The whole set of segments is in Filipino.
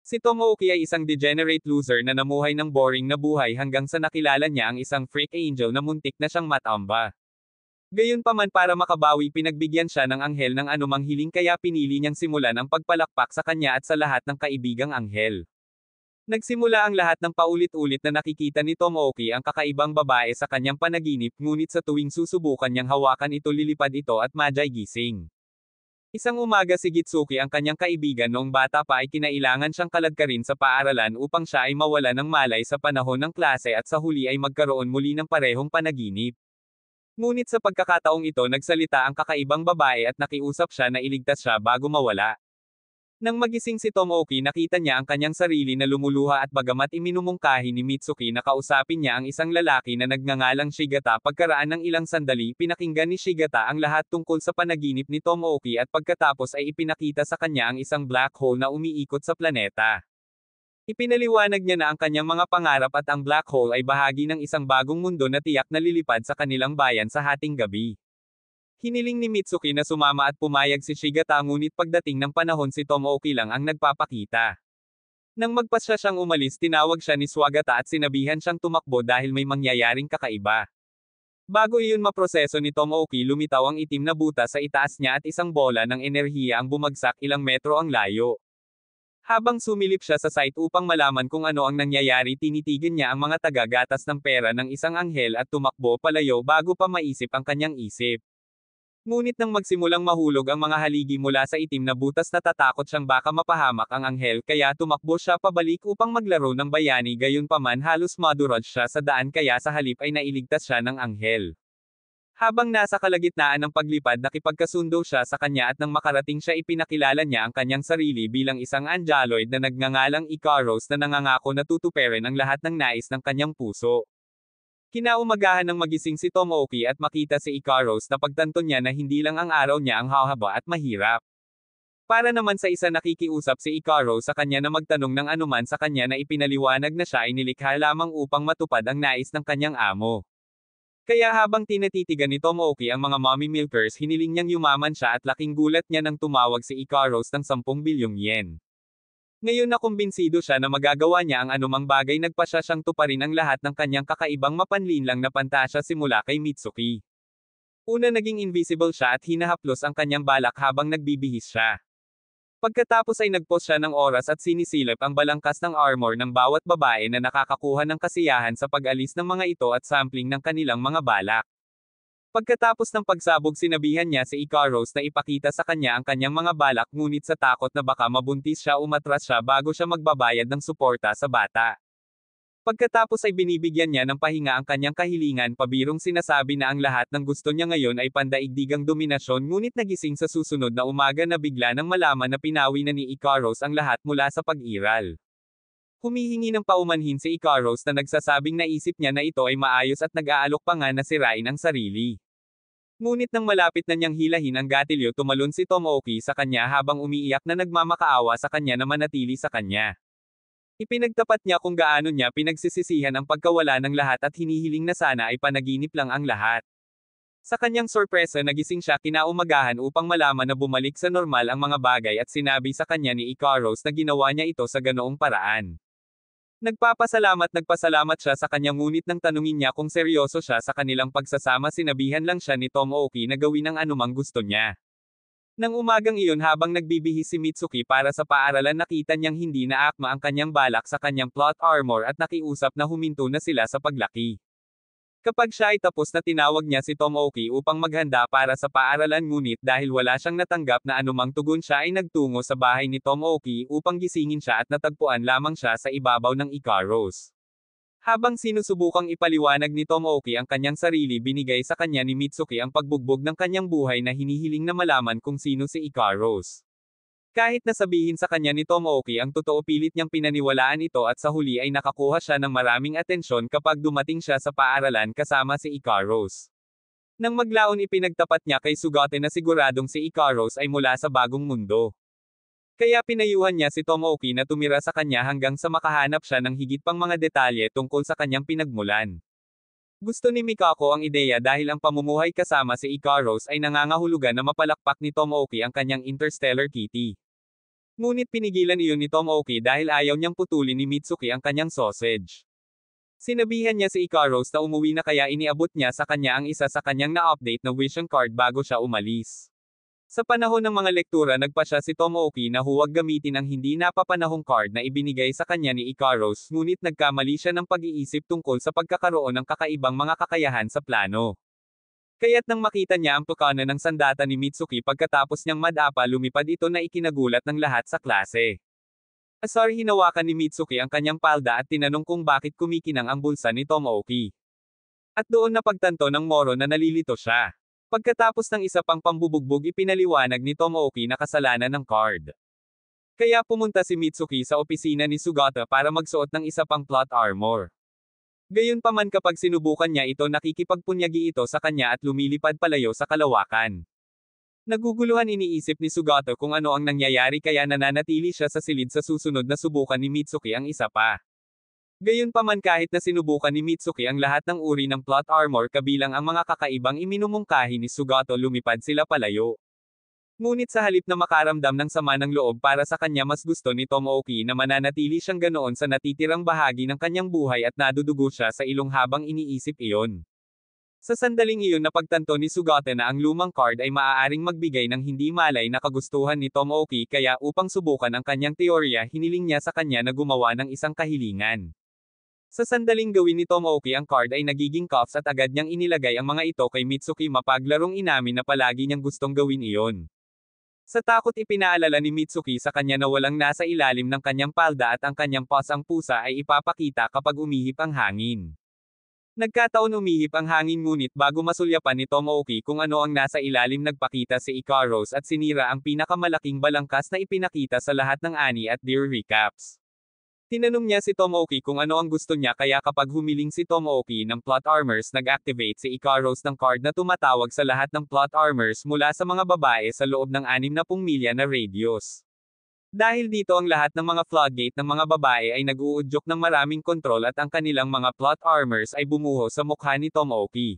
Si Tomoki ay isang degenerate loser na namuhay ng boring na buhay hanggang sa nakilala niya ang isang freak angel na muntik na siyang matamba. Gayunpaman para makabawi pinagbigyan siya ng anghel ng anumang hiling kaya pinili niyang simulan ang pagpalakpak sa kanya at sa lahat ng kaibigang anghel. Nagsimula ang lahat ng paulit-ulit na nakikita ni Tomoki ang kakaibang babae sa kanyang panaginip ngunit sa tuwing susubukan niyang hawakan ito lilipad ito at madyay gising. Isang umaga si Gitsuki ang kanyang kaibigan noong bata pa ay kinailangan siyang kaladkarin sa paaralan upang siya ay mawala ng malay sa panahon ng klase at sa huli ay magkaroon muli ng parehong panaginip. Ngunit sa pagkakataong ito nagsalita ang kakaibang babae at nakiusap siya na iligtas siya bago mawala. Nang magising si Tomoki nakita niya ang kanyang sarili na lumuluha at bagamat iminumungkahi ni Mitsuki na kausapin niya ang isang lalaki na nagngangalang Shigata pagkaraan ng ilang sandali pinakinggan ni Shigata ang lahat tungkol sa panaginip ni Tomoki at pagkatapos ay ipinakita sa kanya ang isang black hole na umiikot sa planeta. Ipinaliwanag niya na ang kanyang mga pangarap at ang black hole ay bahagi ng isang bagong mundo na tiyak na lilipad sa kanilang bayan sa hating gabi. Hiniling ni Mitsuki na sumama at pumayag si Shigata ngunit pagdating ng panahon si Tomoki lang ang nagpapakita. Nang magpasya siyang umalis tinawag siya ni Swagata at sinabihan siyang tumakbo dahil may mangyayaring kakaiba. Bago iyon maproseso ni Tomoki lumitaw ang itim na buta sa itaas niya at isang bola ng enerhiya ang bumagsak ilang metro ang layo. Habang sumilip siya sa site upang malaman kung ano ang nangyayari tinitigan niya ang mga taga-gatas ng pera ng isang anghel at tumakbo palayo bago pa maisip ang kanyang isip. Ngunit nang magsimulang mahulog ang mga haligi mula sa itim na butas natatakot siyang baka mapahamak ang anghel kaya tumakbo siya pabalik upang maglaro ng bayani gayunpaman halos madurog siya sa daan kaya sa halip ay nailigtas siya ng anghel. Habang nasa kalagitnaan ng paglipad nakipagkasundo siya sa kanya at nang makarating siya ipinakilala niya ang kanyang sarili bilang isang angeloid na nagngangalang Ikaros na nangangako na tutuperin ang lahat ng nais ng kanyang puso. Kinaumagahan ng magising si Tomoki at makita si Ikaros na pagtanto niya na hindi lang ang araw niya ang hahaba at mahirap. Para naman sa isa nakikiusap si Ikaros sa kanya na magtanong ng anuman sa kanya na ipinaliwanag na siya ay nilikha lamang upang matupad ang nais ng kanyang amo. Kaya habang tinatitigan ni Tomoki ang mga mommy milkers hiniling niyang yumaman siya at laking gulat niya nang tumawag si Ikaros ng 10 bilyong yen. Ngayon na kumbinsido siya na magagawa niya ang anumang bagay nagpasya siyang tuparin ang lahat ng kanyang kakaibang mapanlinlang na pantasya simula kay Mitsuki. Una naging invisible siya at hinahaplos ang kanyang balak habang nagbibihis siya. Pagkatapos ay nagpost siya ng oras at sinisilip ang balangkas ng armor ng bawat babae na nakakakuha ng kasiyahan sa pag-alis ng mga ito at sampling ng kanilang mga balak. Pagkatapos ng pagsabog sinabihan niya si Ikaros na ipakita sa kanya ang kanyang mga balak ngunit sa takot na baka mabuntis siya umatras siya bago siya magbabayad ng suporta sa bata. Pagkatapos ay binibigyan niya ng pahinga ang kanyang kahilingan pabirong sinasabi na ang lahat ng gusto niya ngayon ay pandaigdigang dominasyon ngunit nagising sa susunod na umaga na bigla nang malaman na pinawi na ni Ikaros ang lahat mula sa pag-iral. Humihingi ng paumanhin si Ikaros na nagsasabing naisip niya na ito ay maayos at nag-aalok pa nga na sirain ang sarili. Ngunit nang malapit na niyang hilahin ang gatilyo tumalon si Tomoki sa kanya habang umiiyak na nagmamakaawa sa kanya na manatili sa kanya. Ipinagtapat niya kung gaano niya pinagsisisihan ang pagkawala ng lahat at hinihiling na sana ay panaginip lang ang lahat. Sa kanyang sorpresa nagising siya kinaumagahan upang malaman na bumalik sa normal ang mga bagay at sinabi sa kanya ni Ikaros na ginawa niya ito sa ganoong paraan. Nagpasalamat siya sa kanya ngunit nang tanungin niya kung seryoso siya sa kanilang pagsasama sinabihan lang siya ni Tomoki na gawin ang anumang gusto niya. Nang umagang iyon habang nagbibihis si Mitsuki para sa paaralan nakita niyang hindi na akma ang kanyang balak sa kanyang plot armor at nakiusap na huminto na sila sa paglaki. Kapag siya ay tapos na tinawag niya si Tomoki upang maghanda para sa paaralan ngunit dahil wala siyang natanggap na anumang tugon siya ay nagtungo sa bahay ni Tomoki upang gisingin siya at natagpuan lamang siya sa ibabaw ng Ikaros. Habang sinusubukang ipaliwanag ni Tomoki ang kanyang sarili binigay sa kanya ni Mitsuki ang pagbugbog ng kanyang buhay na hinihiling na malaman kung sino si Ikaros. Kahit nasabihin sa kanya ni Tomoki ang totoo pilit niyang pinaniwalaan ito at sa huli ay nakakuha siya ng maraming atensyon kapag dumating siya sa paaralan kasama si Ikaros. Nang maglaon ipinagtapat niya kay Sugate na siguradong si Ikaros ay mula sa bagong mundo. Kaya pinayuhan niya si Tomoki na tumira sa kanya hanggang sa makahanap siya ng higit pang mga detalye tungkol sa kanyang pinagmulan. Gusto ni Mikako ang ideya dahil ang pamumuhay kasama si Ikaros ay nangangahulugan na mapalakpak ni Tomoki ang kanyang interstellar kitty. Ngunit pinigilan iyon ni Tomoki dahil ayaw niyang putulin ni Mitsuki ang kanyang sausage. Sinabihan niya si Ikaros na umuwi na kaya iniabot niya sa kanya ang isa sa kanyang na-update na vision card bago siya umalis. Sa panahon ng mga lektura nagpasya si Tomoki na huwag gamitin ang hindi napapanahong card na ibinigay sa kanya ni Ikaros ngunit nagkamali siya ng pag-iisip tungkol sa pagkakaroon ng kakaibang mga kakayahan sa plano. Kaya't nang makita niya ang tukana ng sandata ni Mitsuki pagkatapos niyang madapa lumipad ito na ikinagulat ng lahat sa klase. Asar hinawakan ni Mitsuki ang kanyang palda at tinanong kung bakit kumikinang ang bulsa ni Tomoki. At doon napagtanto ng Moro na nalilito siya. Pagkatapos ng isa pang pambubugbog ipinaliwanag ni Tomoki na kasalanan ng card. Kaya pumunta si Mitsuki sa opisina ni Sugata para magsuot ng isa pang plot armor. Gayunpaman kapag sinubukan niya ito nakikipagpunyagi ito sa kanya at lumilipad palayo sa kalawakan. Naguguluhan iniisip ni Sugata kung ano ang nangyayari kaya nananatili siya sa silid sa susunod na subukan ni Mitsuki ang isa pa. Gayunpaman kahit na sinubukan ni Mitsuki ang lahat ng uri ng plot armor kabilang ang mga kakaibang iminumungkahi ni Sugata lumipad sila palayo. Ngunit sa halip na makaramdam ng sama ng loob para sa kanya mas gusto ni Tomoki na mananatili siyang ganoon sa natitirang bahagi ng kanyang buhay at nadudugo siya sa ilong habang iniisip iyon. Sa sandaling iyon napagtanto ni Sugata na ang lumang card ay maaaring magbigay ng hindi malay na kagustuhan ni Tomoki kaya upang subukan ang kanyang teorya hiniling niya sa kanya na gumawa ng isang kahilingan. Sa sandaling gawin ni Tomoki ang card ay nagiging cuffs at agad niyang inilagay ang mga ito kay Mitsuki mapaglarong inamin na palagi niyang gustong gawin iyon. Sa takot ipinaalala ni Mitsuki sa kanya na walang nasa ilalim ng kanyang palda at ang kanyang paws ang pusa ay ipapakita kapag umihip ang hangin. Nagkataon umihip ang hangin ngunit bago masulyapan ni Tomoki kung ano ang nasa ilalim nagpakita si Ikaros at sinira ang pinakamalaking balangkas na ipinakita sa lahat ng ani at dear recaps. Tinanong niya si Tomoki kung ano ang gusto niya kaya kapag humiling si Tomoki ng plot armors nag-activate si Ikaros ng card na tumatawag sa lahat ng plot armors mula sa mga babae sa loob ng 60 milya na radius. Dahil dito ang lahat ng mga floodgate ng mga babae ay nag-uudyok ng maraming kontrol at ang kanilang mga plot armors ay bumuho sa mukha ni Tomoki.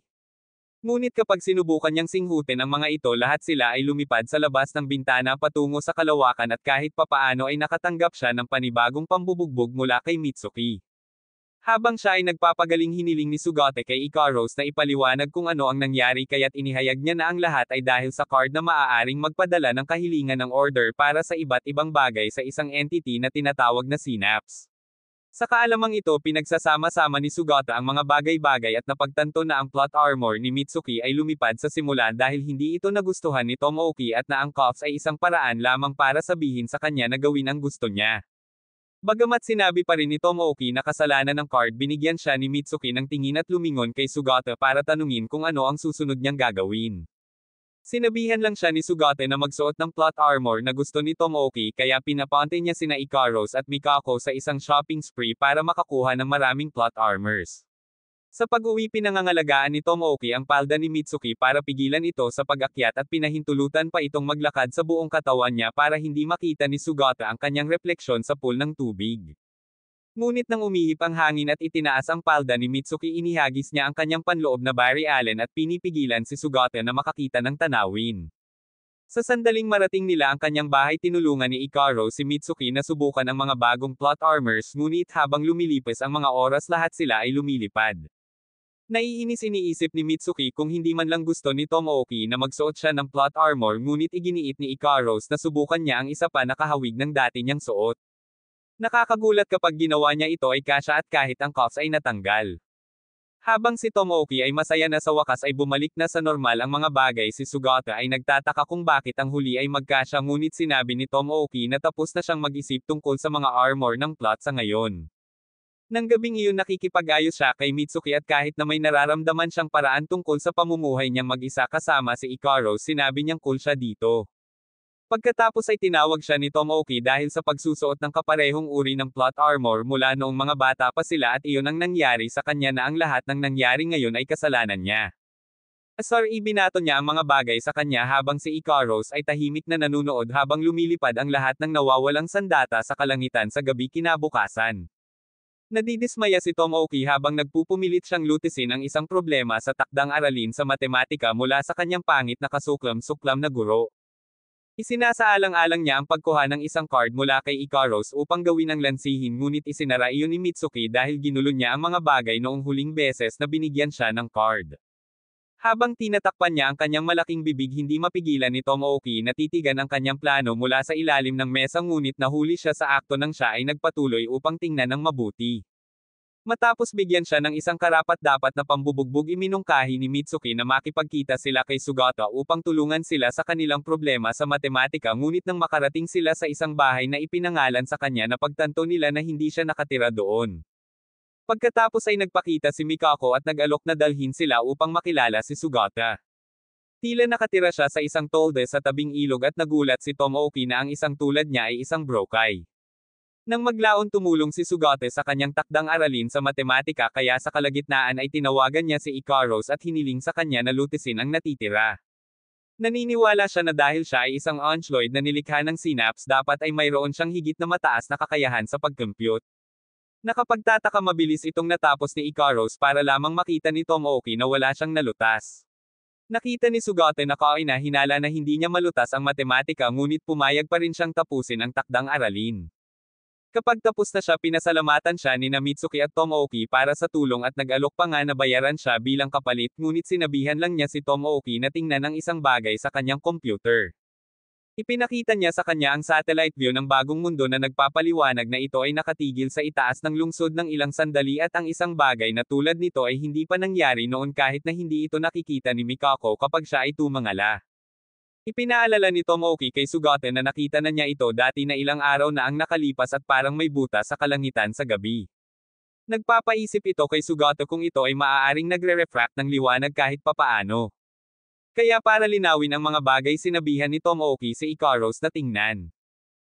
Ngunit kapag sinubukan niyang singhutin ang mga ito lahat sila ay lumipad sa labas ng bintana patungo sa kalawakan at kahit papaano ay nakatanggap siya ng panibagong pambubugbog mula kay Mitsuki. Habang siya ay nagpapagaling hiniling ni Sugata kay Ikaros na ipaliwanag kung ano ang nangyari kaya't inihayag niya na ang lahat ay dahil sa card na maaaring magpadala ng kahilingan ng order para sa iba't ibang bagay sa isang entity na tinatawag na synapse. Sa kaalamang ito pinagsasama-sama ni Sugata ang mga bagay-bagay at napagtanto na ang plot armor ni Mitsuki ay lumipad sa simula dahil hindi ito nagustuhan ni Tomoki at na ang cuffs ay isang paraan lamang para sabihin sa kanya na gawin ang gusto niya. Bagamat sinabi pa rin ni Tomoki na kasalanan ng card binigyan siya ni Mitsuki ng tingin at lumingon kay Sugata para tanungin kung ano ang susunod niyang gagawin. Sinabihan lang siya ni Sugata na magsuot ng plot armor na gusto ni Tomoki kaya pinapante niya sina Ikaros at Mikako sa isang shopping spree para makakuha ng maraming plot armors. Sa pag-uwi pinangangalagaan ni Tomoki ang palda ni Mitsuki para pigilan ito sa pag-akyat at pinahintulutan pa itong maglakad sa buong katawan niya para hindi makita ni Sugata ang kanyang refleksyon sa pool ng tubig. Ngunit nang umihip ang hangin at itinaas ang palda ni Mitsuki inihagis niya ang kanyang panloob na Barry Allen at pinipigilan si Sugata na makakita ng tanawin. Sa sandaling marating nila ang kanyang bahay tinulungan ni Ikaros si Mitsuki na subukan ang mga bagong plot armors ngunit habang lumilipas ang mga oras lahat sila ay lumilipad. Naiinis iniisip ni Mitsuki kung hindi man lang gusto ni Tomoki na magsuot siya ng plot armor ngunit iginiit ni Ikaros na subukan niya ang isa pa na kahawig ng dati niyang suot. Nakakagulat kapag ginawa niya ito ay kasya at kahit ang cuffs ay natanggal. Habang si Tomoki ay masaya na sa wakas ay bumalik na sa normal ang mga bagay si Sugata ay nagtataka kung bakit ang huli ay magkasya ngunit sinabi ni Tomoki na tapos na siyang mag-isip tungkol sa mga armor ng plot sa ngayon. Nang gabing iyon nakikipag-ayos siya kay Mitsuki at kahit na may nararamdaman siyang paraan tungkol sa pamumuhay niyang mag-isa kasama si Ikaros sinabi niyang cool siya dito. Pagkatapos ay tinawag siya ni Tomoki dahil sa pagsusuot ng kaparehong uri ng plot armor mula noong mga bata pa sila at iyon ang nangyari sa kanya na ang lahat ng nangyari ngayon ay kasalanan niya. Asar ibinato niya ang mga bagay sa kanya habang si Ikaros ay tahimik na nanunood habang lumilipad ang lahat ng nawawalang sandata sa kalangitan sa gabi kinabukasan. Nadidismaya si Tomoki habang nagpupumilit siyang lutisin ang isang problema sa takdang aralin sa matematika mula sa kanyang pangit na kasuklam-suklam na guro. Isinasaalang-alang niya ang pagkuha ng isang card mula kay Ikaros upang gawin ang lansihin ngunit isinara iyon ni Mitsuki dahil ginulo niya ang mga bagay noong huling beses na binigyan siya ng card. Habang tinatakpan niya ang kanyang malaking bibig hindi mapigilan ni Tomoki na titigan ang kanyang plano mula sa ilalim ng mesa ngunit nahuli siya sa akto nang siya ay nagpatuloy upang tingnan ng mabuti. Matapos bigyan siya ng isang karapat-dapat na pambubugbog iminungkahi ni Mitsuki na makipagkita sila kay Sugata upang tulungan sila sa kanilang problema sa matematika ngunit nang makarating sila sa isang bahay na ipinangalan sa kanya napagtanto nila na hindi siya nakatira doon. Pagkatapos ay nagpakita si Mikako at nag-alok na dalhin sila upang makilala si Sugata. Tila nakatira siya sa isang tolde sa tabing ilog at nagulat si Tomoki na ang isang tulad niya ay isang brokay. Nang maglaon tumulong si Sugate sa kanyang takdang aralin sa matematika kaya sa kalagitnaan ay tinawagan niya si Ikaros at hiniling sa kanya na lutisin ang natitira. Naniniwala siya na dahil siya ay isang oncloid na nilikha ng synapse dapat ay mayroon siyang higit na mataas na kakayahan sa pag-compute. Nakapagtataka mabilis itong natapos ni Ikaros para lamang makita ni Tomoki na wala siyang nalutas. Nakita ni Sugate na hinala na hindi niya malutas ang matematika ngunit pumayag pa rin siyang tapusin ang takdang aralin. Kapag tapos na siya pinasalamatan siya ni Mitsuki at Tomoki para sa tulong at nag-alok pa nga na bayaran siya bilang kapalit ngunit sinabihan lang niya si Tomoki na tingnan ang isang bagay sa kanyang computer. Ipinakita niya sa kanya ang satellite view ng bagong mundo na nagpapaliwanag na ito ay nakatigil sa itaas ng lungsod ng ilang sandali at ang isang bagay na tulad nito ay hindi pa nangyari noon kahit na hindi ito nakikita ni Mikako kapag siya ay tumangala. Ipinaalala ni Tomoki kay Sugate na nakita na niya ito dati na ilang araw na ang nakalipas at parang may butas sa kalangitan sa gabi. Nagpapaisip ito kay Sugate kung ito ay maaaring nagre-refract ng liwanag kahit papaano. Kaya para linawin ang mga bagay sinabihan ni Tomoki si Ikaros na tingnan.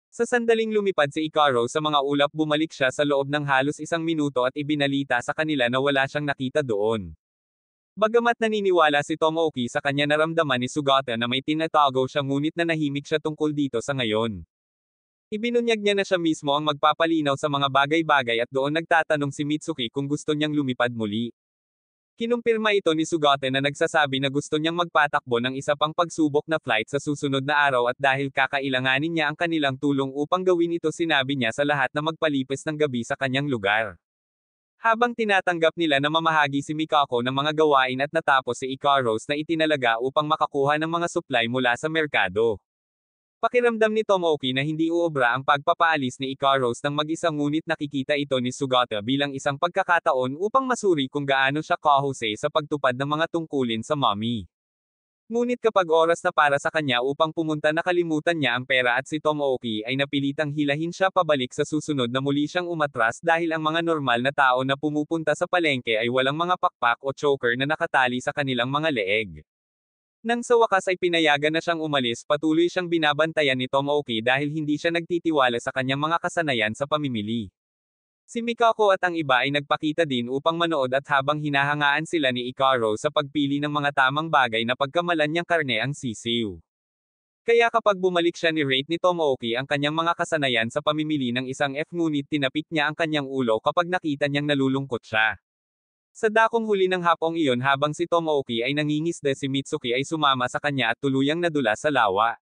Sa sandaling lumipad si Ikaros sa mga ulap bumalik siya sa loob ng halos isang minuto at ibinalita sa kanila na wala siyang nakita doon. Bagamat naniniwala si Tomoki sa kanya naramdaman ni Sugata na may tinatago siya ngunit nanahimik siya tungkol dito sa ngayon. Ibinunyag niya na siya mismo ang magpapalinaw sa mga bagay-bagay at doon nagtatanong si Mitsuki kung gusto niyang lumipad muli. Kinumpirma ito ni Sugata na nagsasabi na gusto niyang magpatakbo ng isa pang pagsubok na flight sa susunod na araw at dahil kakailanganin niya ang kanilang tulong upang gawin ito sinabi niya sa lahat na magpalipis ng gabi sa kanyang lugar. Habang tinatanggap nila na mamahagi si Mikako ng mga gawain at natapos si Ikaros na itinalaga upang makakuha ng mga supply mula sa merkado. Pakiramdam ni Tomoki na hindi uobra ang pagpapaalis ni Ikaros ng mag-isa ngunit nakikita ito ni Sugata bilang isang pagkakataon upang masuri kung gaano siya kahusay sa pagtupad ng mga tungkulin sa mommy. Ngunit kapag oras na para sa kanya upang pumunta nakalimutan niya ang pera at si Tomoki ay napilitang hilahin siya pabalik sa susunod na muli siyang umatras dahil ang mga normal na tao na pumupunta sa palengke ay walang mga pakpak o choker na nakatali sa kanilang mga leeg. Nang sa wakas ay pinayagan na siyang umalis patuloy siyang binabantayan ni Tomoki dahil hindi siya nagtitiwala sa kanyang mga kasanayan sa pamimili. Si Mikako at ang iba ay nagpakita din upang manood at habang hinahangaan sila ni Ikaro sa pagpili ng mga tamang bagay na pagkamalan niyang karne ang sisiw. Kaya kapag bumalik siya ni Rate ni Tomoki ang kanyang mga kasanayan sa pamimili ng isang F ngunit tinapik niya ang kanyang ulo kapag nakita niyang nalulungkot siya. Sa dakong huli ng hapong iyon habang si Tomoki ay nangingisda si Mitsuki ay sumama sa kanya at tuluyang nadula sa lawa.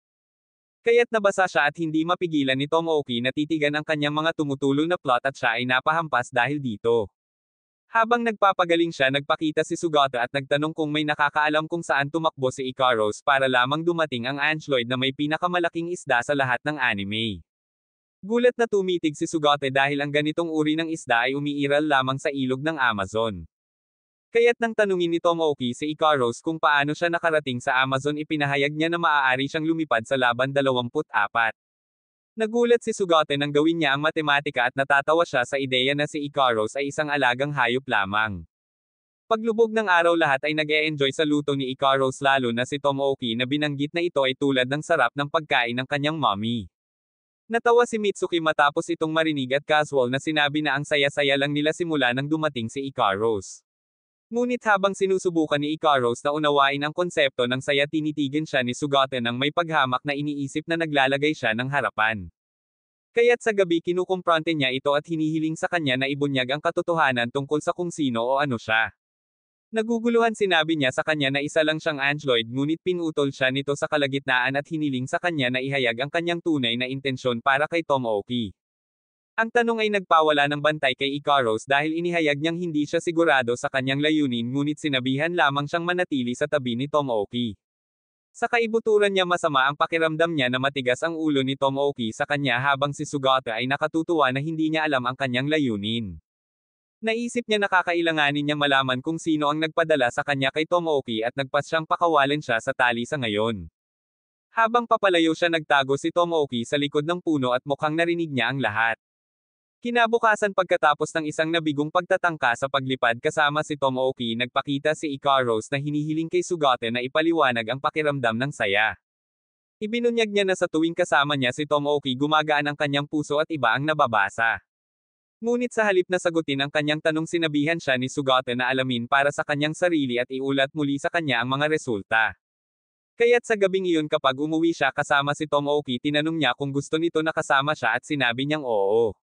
Kaya't nabasa siya at hindi mapigilan ni Tomoki na titigan ang kanyang mga tumutulo na plot at siya ay napahampas dahil dito. Habang nagpapagaling siya nagpakita si Sugata at nagtanong kung may nakakaalam kung saan tumakbo si Ikaros para lamang dumating ang Anchloid na may pinakamalaking isda sa lahat ng anime. Gulat na tumitig si Sugata dahil ang ganitong uri ng isda ay umiiral lamang sa ilog ng Amazon. Kaya't nang tanungin ni Tomoki si Ikaros kung paano siya nakarating sa Amazon ipinahayag niya na maaari siyang lumipad sa laban 24. Nagulat si Sugate nang gawin niya ang matematika at natatawa siya sa ideya na si Ikaros ay isang alagang hayop lamang. Paglubog ng araw lahat ay nag-e-enjoy sa luto ni Ikaros lalo na si Tomoki na binanggit na ito ay tulad ng sarap ng pagkain ng kanyang mommy. Natawa si Mitsuki matapos itong marinig at casual na sinabi na ang saya-saya lang nila simula nang dumating si Ikaros. Ngunit habang sinusubukan ni Ikaros na unawain ang konsepto ng saya tinitigan siya ni Sugata nang may paghamak na iniisip na naglalagay siya ng harapan. Kaya't sa gabi kinukumpronte niya ito at hinihiling sa kanya na ibunyag ang katotohanan tungkol sa kung sino o ano siya. Naguguluhan sinabi niya sa kanya na isa lang siyang android ngunit pinutol siya nito sa kalagitnaan at hiniling sa kanya na ihayag ang kanyang tunay na intensyon para kay Tomoki. Ang tanong ay nagpawala ng bantay kay Ikaros dahil inihayag niyang hindi siya sigurado sa kanyang layunin ngunit sinabihan lamang siyang manatili sa tabi ni Tomoki. Sa kaibuturan niya masama ang pakiramdam niya na matigas ang ulo ni Tomoki sa kanya habang si Sugata ay nakatutuwa na hindi niya alam ang kanyang layunin. Naisip niya na kakailanganin niya malaman kung sino ang nagpadala sa kanya kay Tomoki at nagpasyang pakawalan siya sa tali sa ngayon. Habang papalayo siya nagtago si Tomoki sa likod ng puno at mukhang narinig niya ang lahat. Kinabukasan pagkatapos ng isang nabigong pagtatangka sa paglipad kasama si Tomoki nagpakita si Ikaros na hinihiling kay Sugata na ipaliwanag ang pakiramdam ng saya. Ibinunyag niya na sa tuwing kasama niya si Tomoki gumagaan ang kanyang puso at iba ang nababasa. Ngunit sa halip na sagutin ang kanyang tanong sinabihan siya ni Sugata na alamin para sa kanyang sarili at iulat muli sa kanya ang mga resulta. Kaya't sa gabing iyon kapag umuwi siya kasama si Tomoki tinanong niya kung gusto nito na kasama siya at sinabi niyang oo.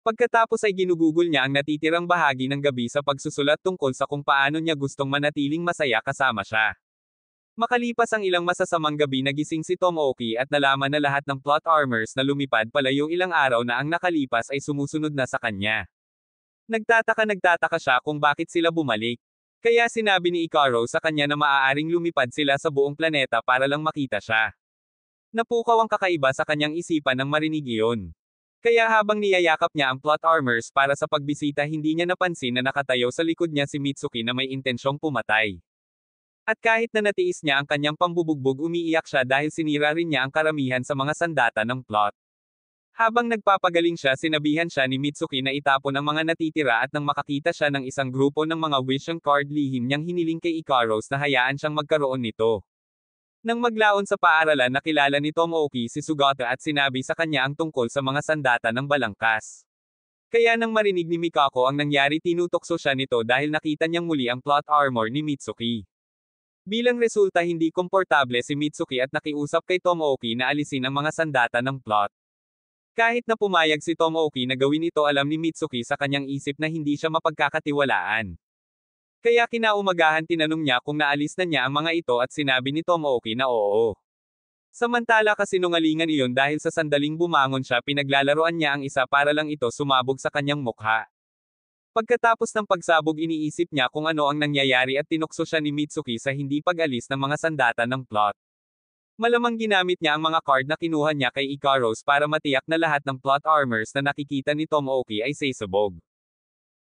Pagkatapos ay ginugugol niya ang natitirang bahagi ng gabi sa pagsusulat tungkol sa kung paano niya gustong manatiling masaya kasama siya. Makalipas ang ilang masasamang gabi nagising si Tomoki at nalaman na lahat ng plot armors na lumipad palayo ilang araw na ang nakalipas ay sumusunod na sa kanya. Nagtataka siya kung bakit sila bumalik. Kaya sinabi ni Ikaros sa kanya na maaaring lumipad sila sa buong planeta para lang makita siya. Napukaw ang kakaiba sa kanyang isipan nang marinig iyon. Kaya habang niyayakap niya ang plot armors para sa pagbisita hindi niya napansin na nakatayo sa likod niya si Mitsuki na may intensyong pumatay. At kahit na natiis niya ang kanyang pambubugbog umiiyak siya dahil sinira rin niya ang karamihan sa mga sandata ng plot. Habang nagpapagaling siya sinabihan siya ni Mitsuki na itapon ang mga natitira at nang makakita siya ng isang grupo ng mga vision card lihim niyang hiniling kay Ikaros na hayaan siyang magkaroon nito. Nang maglaon sa paaralan nakilala ni Tomoki si Sugata at sinabi sa kanya ang tungkol sa mga sandata ng balangkas. Kaya nang marinig ni Mikako ang nangyari tinutokso siya nito dahil nakita niyang muli ang plot armor ni Mitsuki. Bilang resulta hindi komportable si Mitsuki at nakiusap kay Tomoki na alisin ang mga sandata ng plot. Kahit na pumayag si Tomoki na gawin ito alam ni Mitsuki sa kanyang isip na hindi siya mapagkakatiwalaan. Kaya kinaumagahan tinanong niya kung naalis na niya ang mga ito at sinabi ni Tomoki na oo. Samantala kasinungalingan iyon dahil sa sandaling bumangon siya pinaglalaroan niya ang isa para lang ito sumabog sa kanyang mukha. Pagkatapos ng pagsabog iniisip niya kung ano ang nangyayari at tinukso siya ni Mitsuki sa hindi pag-alis ng mga sandata ng plot. Malamang ginamit niya ang mga card na kinuha niya kay Ikaros para matiyak na lahat ng plot armors na nakikita ni Tomoki ay sasabog.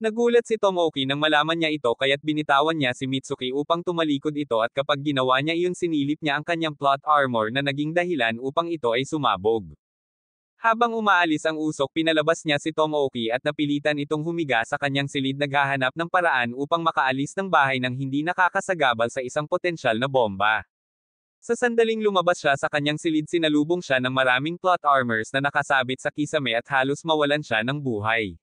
Nagulat si Tomoki nang malaman niya ito kaya't binitawan niya si Mitsuki upang tumalikod ito at kapag ginawa niya iyon sinilip niya ang kanyang plot armor na naging dahilan upang ito ay sumabog. Habang umaalis ang usok pinalabas niya si Tomoki at napilitan itong humiga sa kanyang silid naghahanap ng paraan upang makaalis ng bahay nang hindi nakakasagabal sa isang potensyal na bomba. Sa sandaling lumabas siya sa kanyang silid sinalubong siya ng maraming plot armors na nakasabit sa kisame at halos mawalan siya ng buhay.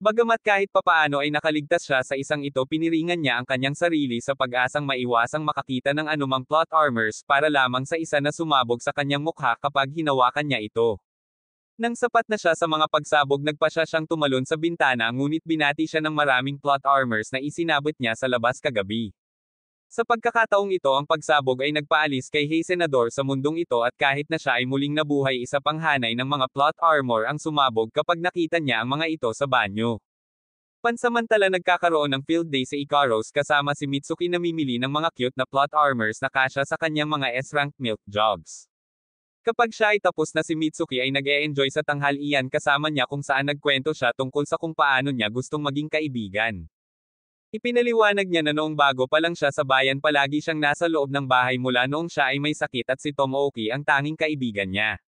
Bagamat kahit papaano ay nakaligtas siya sa isang ito piniringan niya ang kanyang sarili sa pag-asang maiwasang makakita ng anumang plot armors para lamang sa isa na sumabog sa kanyang mukha kapag hinawakan niya ito. Nang sapat na siya sa mga pagsabog nagpasya siyang tumalon sa bintana ngunit binati siya ng maraming plot armors na isinabot niya sa labas kagabi. Sa pagkakataong ito ang pagsabog ay nagpaalis kay Hey Senador sa mundong ito at kahit na siya ay muling nabuhay isa pang hanay ng mga plot armor ang sumabog kapag nakita niya ang mga ito sa banyo. Pansamantala nagkakaroon ng field day si Ikaros kasama si Mitsuki namimili ng mga cute na plot armors na kasya sa kanyang mga S-rank milk jugs. Kapag siya ay tapos na si Mitsuki ay nag-e-enjoy sa tanghalian kasama niya kung saan nagkwento siya tungkol sa kung paano niya gustong maging kaibigan. Ipinaliwanag niya na noong bago pa lang siya sa bayan palagi siyang nasa loob ng bahay mula noong siya ay may sakit at si Tomoki ang tanging kaibigan niya.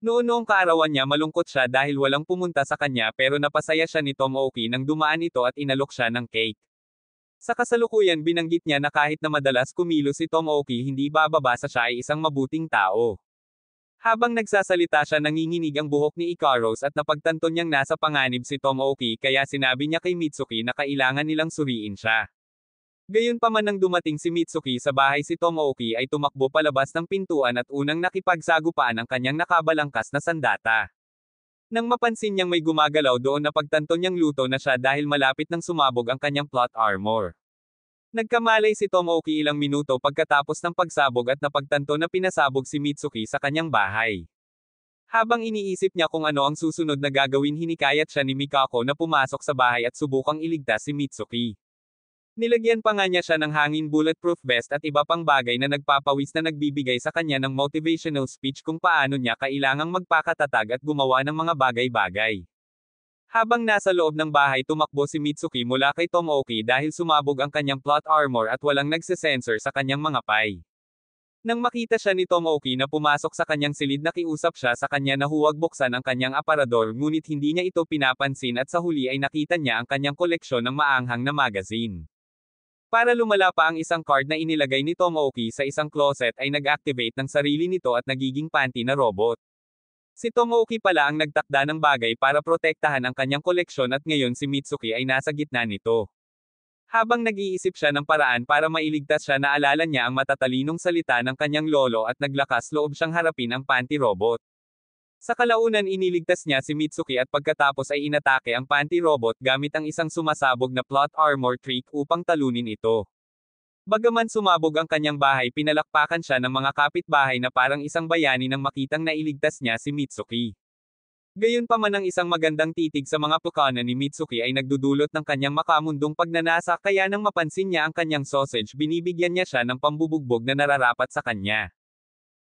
Noong kaarawan niya malungkot siya dahil walang pumunta sa kanya pero napasaya siya ni Tomoki nang dumaan ito at inalok siya ng cake. Sa kasalukuyan binanggit niya na kahit na madalas kumilos si Tomoki hindi bababa sa siya ay isang mabuting tao. Habang nagsasalita siya nanginginig ang buhok ni Ikaros at napagtanto niyang nasa panganib si Tomoki kaya sinabi niya kay Mitsuki na kailangan nilang suriin siya. Gayunpaman nang dumating si Mitsuki sa bahay si Tomoki ay tumakbo palabas ng pintuan at unang nakipagsagupaan ang kanyang nakabalangkas na sandata. Nang mapansin niyang may gumagalaw doon napagtanto niyang luto na siya dahil malapit nang sumabog ang kanyang plot armor. Nagkamalay si Tomoki ilang minuto pagkatapos ng pagsabog at napagtanto na pinasabog si Mitsuki sa kanyang bahay. Habang iniisip niya kung ano ang susunod na gagawin, hinikayat siya ni Mikako na pumasok sa bahay at subukang iligtas si Mitsuki. Nilagyan pa nga niya siya ng hangin bulletproof vest at iba pang bagay na nagpapawis na nagbibigay sa kanya ng motivational speech kung paano niya kailangang magpakatatag at gumawa ng mga bagay-bagay. Habang nasa loob ng bahay, tumakbo si Mitsuki mula kay Tomoki dahil sumabog ang kanyang plot armor at walang nagsesensor sa kanyang mga pay. Nang makita siya ni Tomoki na pumasok sa kanyang silid, nakiusap siya sa kanya na huwag buksan ang kanyang aparador, ngunit hindi niya ito pinapansin at sa huli ay nakita niya ang kanyang koleksyon ng maanghang na magazine. Para lumala pa, ang isang card na inilagay ni Tomoki sa isang closet ay nag-activate ng sarili nito at nagiging panty na robot. Si Tomoki pala ang nagtakda ng bagay para protektahan ang kanyang koleksyon at ngayon si Mitsuki ay nasa gitna nito. Habang nag-iisip siya ng paraan para mailigtas siya, naalala niya ang matatalinong salita ng kanyang lolo at naglakas loob siyang harapin ang panty robot. Sa kalaunan, iniligtas niya si Mitsuki at pagkatapos ay inatake ang panty robot gamit ang isang sumasabog na plot armor trick upang talunin ito. Bagaman sumabog ang kanyang bahay, pinalakpakan siya ng mga kapitbahay na parang isang bayani nang makitang nailigtas niya si Mitsuki. Gayunpaman, ang isang magandang titig sa mga pukana ni Mitsuki ay nagdudulot ng kanyang makamundong pagnanasa, kaya nang mapansin niya ang kanyang sausage, binibigyan niya siya ng pambubugbog na nararapat sa kanya.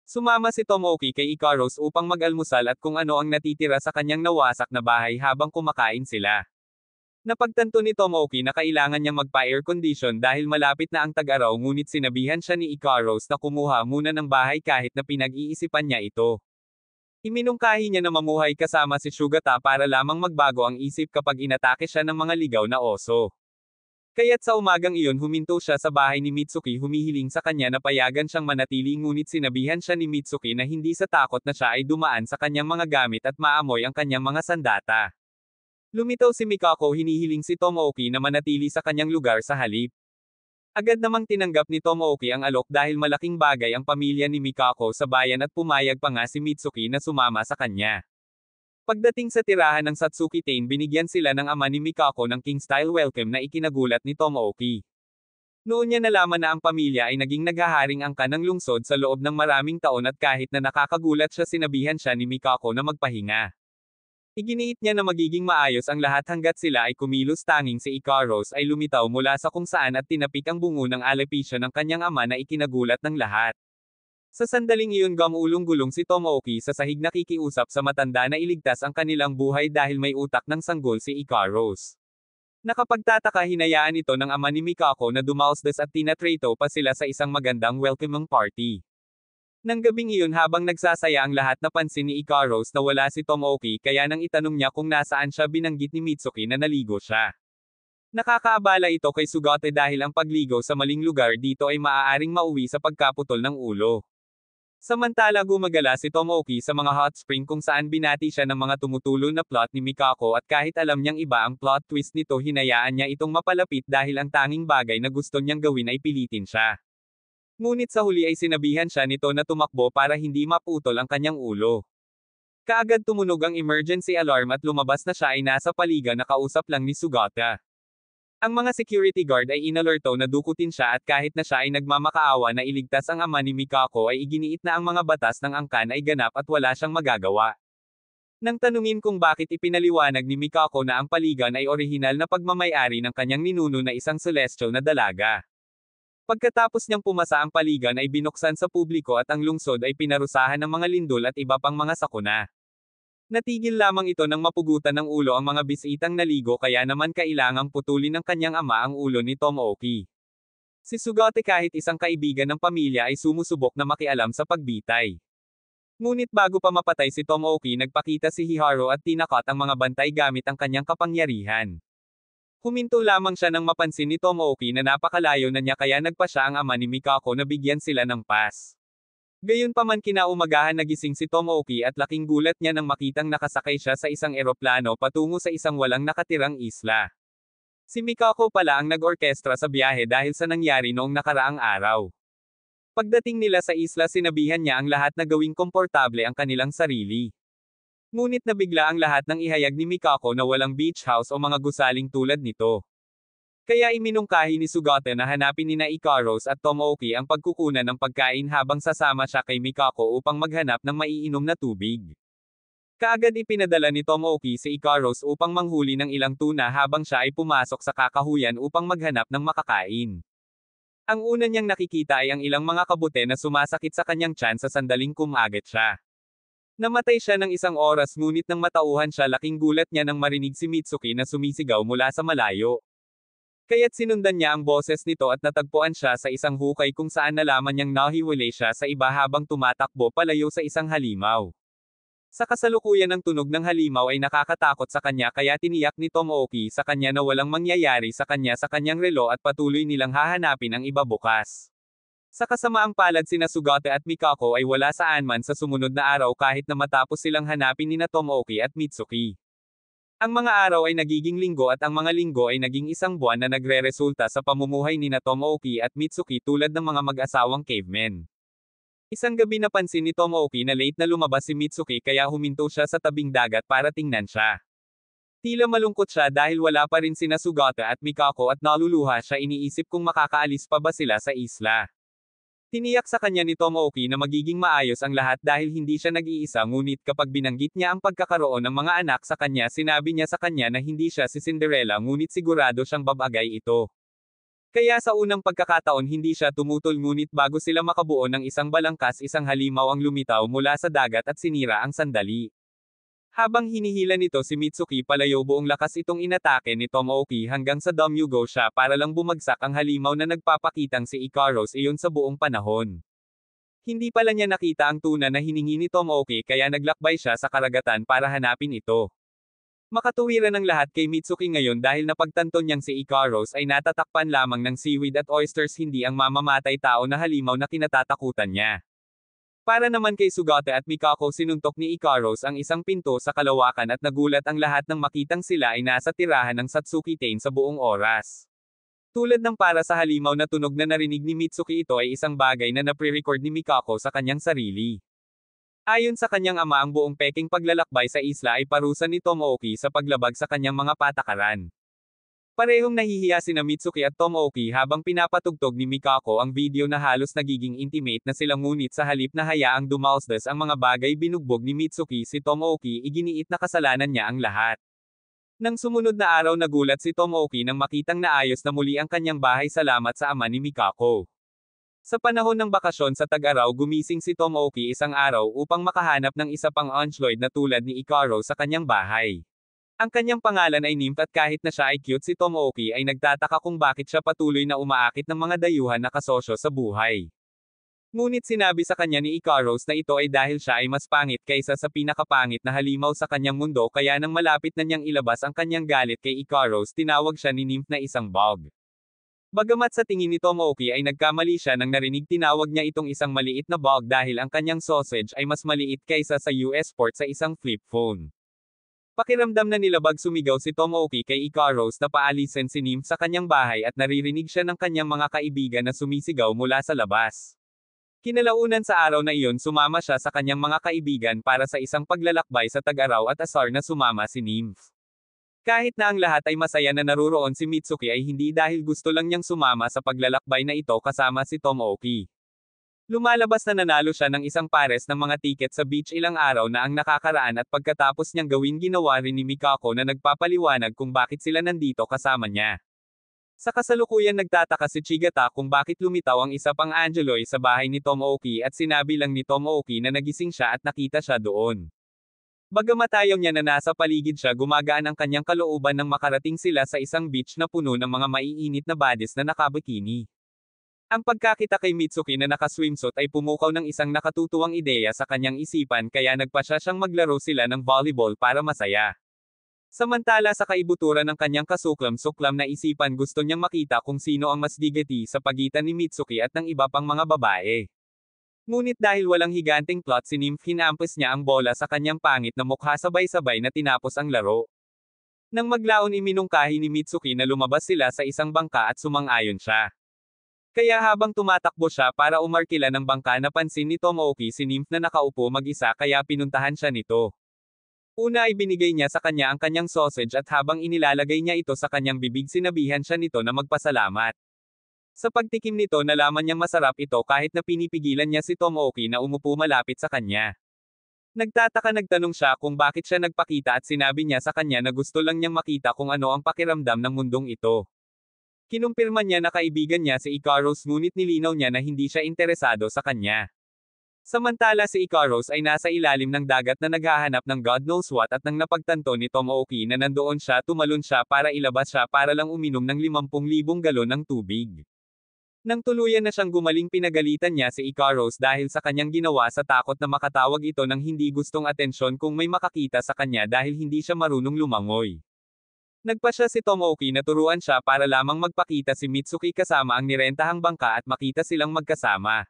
Sumama si Tomoki kay Ikaros upang mag-almusal at kung ano ang natitira sa kanyang nawasak na bahay habang kumakain sila. Napagtanto ni Tomoki na kailangan niyang magpa-air condition dahil malapit na ang tag-araw, ngunit sinabihan siya ni Ikaros na kumuha muna ng bahay kahit na pinag-iisipan niya ito. Iminungkahi niya na mamuhay kasama si Sugata para lamang magbago ang isip kapag inatake siya ng mga ligaw na oso. Kaya't sa umagang iyon, huminto siya sa bahay ni Mitsuki, humihiling sa kanya na payagan siyang manatili, ngunit sinabihan siya ni Mitsuki na hindi sa takot na siya ay dumaan sa kanyang mga gamit at maamoy ang kanyang mga sandata. Lumitaw si Mikako, hinihiling si Tomoki na manatili sa kanyang lugar sa halip. Agad namang tinanggap ni Tomoki ang alok dahil malaking bagay ang pamilya ni Mikako sa bayan at pumayag pa nga si Mitsuki na sumama sa kanya. Pagdating sa tirahan ng Satsuki Tain, binigyan sila ng ama ni Mikako ng king-style welcome na ikinagulat ni Tomoki. Noon niya nalaman na ang pamilya ay naging naghaharing angka ng lungsod sa loob ng maraming taon at kahit na nakakagulat siya, sinabihan siya ni Mikako na magpahinga. Iginiit niya na magiging maayos ang lahat hanggat sila ay kumilos, tanging si Ikaros ay lumitaw mula sa kung saan at tinapik ang bungo ng alopecia ng kanyang ama na ikinagulat ng lahat. Sa sandaling iyon, gumulong-gulong si Tomoki sa sahig, nakikiusap sa matanda na iligtas ang kanilang buhay dahil may utak ng sanggol si Ikaros. Nakapagtataka, hinayaan ito ng ama ni Mikako na dumausdas at tinatrato pa sila sa isang magandang welcoming party. Nang gabing iyon, habang nagsasaya ang lahat, napansin ni Ikaros na wala si Tomoki, kaya nang itanong niya kung nasaan siya, binanggit ni Mitsuki na naligo siya. Nakakaabala ito kay Sugata dahil ang pagligo sa maling lugar dito ay maaaring mauwi sa pagkaputol ng ulo. Samantala, gumagala si Tomoki sa mga hot spring kung saan binati siya ng mga tumutulo na plot ni Mikako, at kahit alam niyang iba ang plot twist nito, hinayaan niya itong mapalapit dahil ang tanging bagay na gusto niyang gawin ay pilitin siya. Ngunit sa huli ay sinabihan siya nito na tumakbo para hindi maputol ang kanyang ulo. Kaagad tumunog ang emergency alarm at lumabas na siya ay nasa paligan na kausap lang ni Sugata. Ang mga security guard ay inalerto na dukutin siya at kahit na siya ay nagmamakaawa na iligtas ang ama ni Mikako, ay iginiit na ang mga batas ng angkan ay ganap at wala siyang magagawa. Nang tanungin kung bakit, ipinaliwanag ni Mikako na ang paligan ay orihinal na pagmamay-ari ng kanyang ninuno na isang celestial na dalaga. Pagkatapos niyang pumasa, ang paligan ay binuksan sa publiko at ang lungsod ay pinarusahan ng mga lindol at iba pang mga sakuna. Natigil lamang ito nang mapugutan ng ulo ang mga bisitang naligo, kaya naman kailangang putulin ng kanyang ama ang ulo ni Tomoki. Si Sugata, kahit isang kaibigan ng pamilya, ay sumusubok na makialam sa pagbitay. Ngunit bago pa mapatay si Tomoki, nagpakita si Hiharu at tinakat ang mga bantay gamit ang kanyang kapangyarihan. Huminto lamang siya nang mapansin ni Tomoki na napakalayo na niya, kaya nagpa siya ang ama ni Mikako na bigyan sila ng pass. Gayunpaman, kinaumagahan nagising si Tomoki at laking gulat niya nang makitang nakasakay siya sa isang eroplano patungo sa isang walang nakatirang isla. Si Mikako pala ang nag-orkestra sa biyahe dahil sa nangyari noong nakaraang araw. Pagdating nila sa isla, sinabihan niya ang lahat na gawing komportable ang kanilang sarili. Ngunit nabigla ang lahat nang ihayag ni Mikako na walang beach house o mga gusaling tulad nito. Kaya iminungkahi ni Sugata na hanapin nina Ikaros at Tomoki ang pagkukunan ng pagkain habang sasama siya kay Mikako upang maghanap ng maiinom na tubig. Kaagad ipinadala ni Tomoki si Ikaros upang manghuli ng ilang tuna habang siya ay pumasok sa kakahuyan upang maghanap ng makakain. Ang una niyang nakikita ay ang ilang mga kabute na sumasakit sa kanyang tiyan sa sandaling kumagat siya. Namatay siya ng isang oras ngunit nang matauhan siya laking gulat niya nang marinig si Mitsuki na sumisigaw mula sa malayo. Kaya't sinundan niya ang boses nito at natagpuan siya sa isang hukay kung saan nalaman niyang nahiwalay siya sa iba habang tumatakbo palayo sa isang halimaw. Sa kasalukuyan ng tunog ng halimaw ay nakakatakot sa kanya kaya tiniyak ni Tomoki sa kanya na walang mangyayari sa kanyang relo at patuloy nilang hahanapin ang iba bukas. Sa kasamaang palad sina Sugata at Mikako ay wala saan man sa sumunod na araw kahit na matapos silang hanapin nina Tomoki at Mitsuki. Ang mga araw ay nagiging linggo at ang mga linggo ay naging isang buwan na nagreresulta sa pamumuhay nina Tomoki at Mitsuki tulad ng mga mag-asawang cavemen. Isang gabi napansin ni Tomoki na late na lumabas si Mitsuki kaya huminto siya sa tabing dagat para tingnan siya. Tila malungkot siya dahil wala pa rin sina Sugata at Mikako at naluluha siya iniisip kung makakaalis pa ba sila sa isla. Tiniyak sa kanya ni Tomoki na magiging maayos ang lahat dahil hindi siya nag-iisa ngunit kapag binanggit niya ang pagkakaroon ng mga anak sa kanya sinabi niya sa kanya na hindi siya si Cinderella ngunit sigurado siyang babagay ito. Kaya sa unang pagkakataon hindi siya tumutol ngunit bago sila makabuo ng isang balangkas isang halimaw ang lumitaw mula sa dagat at sinira ang sandali. Habang hinihila nito si Mitsuki palayo buong lakas itong inatake ni Tomoki hanggang sa dumyugo siya para lang bumagsak ang halimaw na nagpapakitang si Ikaros iyon sa buong panahon. Hindi pala niya nakita ang tuna na hiningi ni Tomoki kaya naglakbay siya sa karagatan para hanapin ito. Makatuwiran ng lahat kay Mitsuki ngayon dahil napagtanto niyang si Ikaros ay natatakpan lamang ng seaweed at oysters hindi ang mamamatay tao na halimaw na kinatatakutan niya. Para naman kay Sugata at Mikako sinuntok ni Ikaros ang isang pinto sa kalawakan at nagulat ang lahat nang makitang sila ay nasa tirahan ng Satsuki Tane sa buong oras. Tulad ng para sa halimaw na tunog na narinig ni Mitsuki ito ay isang bagay na napre-record ni Mikako sa kanyang sarili. Ayon sa kanyang ama ang buong peking paglalakbay sa isla ay parusa ni Tomoki sa paglabag sa kanyang mga patakaran. Parehong nahihiya sina Mitsuki at Tomoki habang pinapatugtog ni Mikako ang video na halos nagiging intimate na sila ngunit sa halip na hayaang dumalsdas ang mga bagay binugbog ni Mitsuki si Tomoki iginiit na kasalanan niya ang lahat. Nang sumunod na araw nagulat si Tomoki nang makitang naayos na muli ang kanyang bahay salamat sa ama ni Mikako. Sa panahon ng bakasyon sa tag-araw gumising si Tomoki isang araw upang makahanap ng isa pang Onsloyd na tulad ni Ikaro sa kanyang bahay. Ang kanyang pangalan ay Nymph at kahit na siya ay cute si Tomoki ay nagtataka kung bakit siya patuloy na umaakit ng mga dayuhan na kasosyo sa buhay. Ngunit sinabi sa kanya ni Ikaros na ito ay dahil siya ay mas pangit kaysa sa pinakapangit na halimaw sa kanyang mundo kaya nang malapit na niyang ilabas ang kanyang galit kay Ikaros tinawag siya ni Nymph na isang bog. Bagamat sa tingin ni Tomoki ay nagkamali siya nang narinig tinawag niya itong isang maliit na bog dahil ang kanyang sausage ay mas maliit kaysa sa US port sa isang flip phone. Pakiramdam na nilabag sumigaw si Tomoki kay Ikaros na paalisin si Nymph sa kanyang bahay at naririnig siya ng kanyang mga kaibigan na sumisigaw mula sa labas. Kinalaunan sa araw na iyon sumama siya sa kanyang mga kaibigan para sa isang paglalakbay sa tag-araw at asar na sumama si Nymph. Kahit na ang lahat ay masaya na naruroon si Mitsuki ay hindi dahil gusto lang niyang sumama sa paglalakbay na ito kasama si Tomoki. Lumalabas na nanalo siya ng isang pares ng mga tiket sa beach ilang araw na ang nakakaraan at pagkatapos niyang gawin ginawa rin ni Mikako na nagpapaliwanag kung bakit sila nandito kasama niya. Sa kasalukuyan nagtataka si Chigata kung bakit lumitaw ang isa pang Angeloy sa bahay ni Tomoki at sinabi lang ni Tomoki na nagising siya at nakita siya doon. Bagamat ayaw niya na nasa paligid siya gumagaan ang kanyang kalooban nang makarating sila sa isang beach na puno ng mga maiinit na badis na nakabikini. Ang pagkakita kay Mitsuki na naka-swimsuit ay pumukaw ng isang nakatutuwang ideya sa kanyang isipan kaya nagpasya siyang maglaro sila ng volleyball para masaya. Samantala sa kaibuturan ng kanyang kasuklam-suklam na isipan gusto niyang makita kung sino ang mas digati sa pagitan ni Mitsuki at ng iba pang mga babae. Ngunit dahil walang higanting plot si Nymph hinampas niya ang bola sa kanyang pangit na mukha sabay-sabay na tinapos ang laro. Nang maglaon iminungkahi ni Mitsuki na lumabas sila sa isang bangka at sumang-ayon siya. Kaya habang tumatakbo siya para umarkila ng bangka napansin ni Tomoki si Nymph na nakaupo mag-isa kaya pinuntahan siya nito. Una ay binigay niya sa kanya ang kanyang sausage at habang inilalagay niya ito sa kanyang bibig sinabihan siya nito na magpasalamat. Sa pagtikim nito nalaman niyang masarap ito kahit na pinipigilan niya si Tomoki na umupo malapit sa kanya. Nagtataka nagtanong siya kung bakit siya nagpakita at sinabi niya sa kanya na gusto lang niyang makita kung ano ang pakiramdam ng mundong ito. Kinumpirma niya na kaibigan niya si Ikaros ngunit nilinaw niya na hindi siya interesado sa kanya. Samantala si Ikaros ay nasa ilalim ng dagat na naghahanap ng God knows what at nang napagtanto ni Tomoki na nandoon siya tumalon siya para ilabas siya para lang uminom ng 50,000 galon ng tubig. Nang tuluyan na siyang gumaling pinagalitan niya si Ikaros dahil sa kanyang ginawa sa takot na makatawag ito ng hindi gustong atensyon kung may makakita sa kanya dahil hindi siya marunong lumangoy. Nagpa siya si Tomoki na turuan siya para lamang magpakita si Mitsuki kasama ang nirentahang bangka at makita silang magkasama.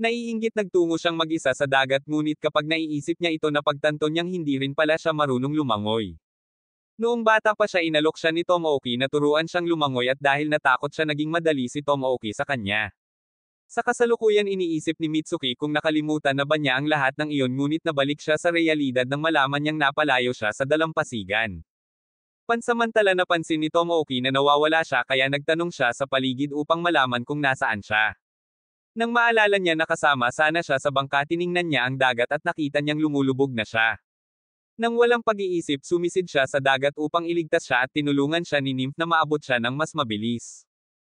Naiinggit nagtungo siyang mag-isa sa dagat ngunit kapag naiisip niya ito napagtanto niyang hindi rin pala siya marunong lumangoy. Noong bata pa siya inalok siya ni Tomoki na turuan siyang lumangoy at dahil natakot siya naging madali si Tomoki sa kanya. Sa kasalukuyan iniisip ni Mitsuki kung nakalimutan na ba niya ang lahat ng iyon ngunit nabalik siya sa realidad nang malaman niyang napalayo siya sa dalampasigan. Pansamantala napansin ni Tomoki na nawawala siya kaya nagtanong siya sa paligid upang malaman kung nasaan siya. Nang maalala niya na kasama sana siya sa bangka tiningnan niya ang dagat at nakita niyang lumulubog na siya. Nang walang pag-iisip sumisid siya sa dagat upang iligtas siya at tinulungan siya ni Nymph na maabot siya ng mas mabilis.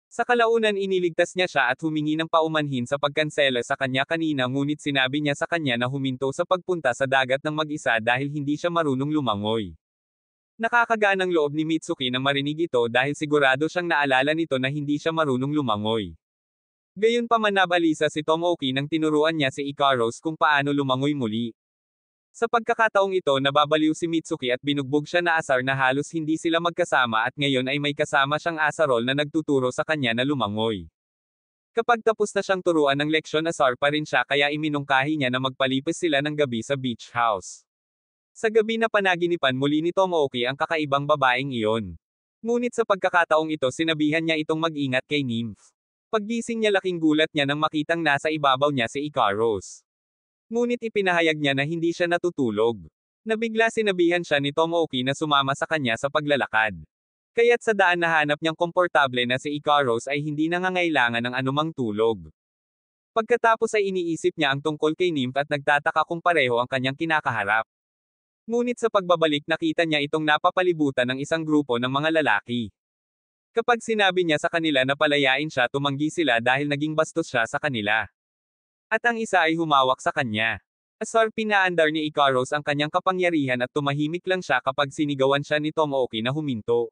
Sa kalaunan iniligtas niya siya at humingi ng paumanhin sa pagkansela sa kanya kanina ngunit sinabi niya sa kanya na huminto sa pagpunta sa dagat ng mag-isa dahil hindi siya marunong lumangoy. Nakakaganang loob ni Mitsuki nang marinig ito dahil sigurado siyang naalala nito na hindi siya marunong lumangoy. Gayunpaman nabalisa si Tomoki nang tinuruan niya si Ikaros kung paano lumangoy muli. Sa pagkakataong ito nababaliw si Mitsuki at binugbog siya na asar na halos hindi sila magkasama at ngayon ay may kasama siyang asarol na nagtuturo sa kanya na lumangoy. Kapag tapos na siyang turuan ng leksyon asar pa rin siya kaya iminungkahi niya na magpalipas sila ng gabi sa beach house. Sa gabi na panaginipan muli ni Tomoki ang kakaibang babaeng iyon. Ngunit sa pagkakataong ito sinabihan niya itong mag-ingat kay Nymph. Paggising niya laking gulat niya nang makitang nasa ibabaw niya si Ikaros. Ngunit ipinahayag niya na hindi siya natutulog. Nabigla sinabihan siya ni Tomoki na sumama sa kanya sa paglalakad. Kaya't sa daan nahanap niyang komportable na si Ikaros ay hindi nangangailangan ng anumang tulog. Pagkatapos ay iniisip niya ang tungkol kay Nymph at nagtataka kung pareho ang kanyang kinakaharap. Ngunit sa pagbabalik nakita niya itong napapalibutan ng isang grupo ng mga lalaki. Kapag sinabi niya sa kanila na palayain siya tumanggi sila dahil naging bastos siya sa kanila. At ang isa ay humawak sa kanya. Asar pinaandar ni Ikaros ang kanyang kapangyarihan at tumahimik lang siya kapag sinigawan siya ni Tomoki na huminto.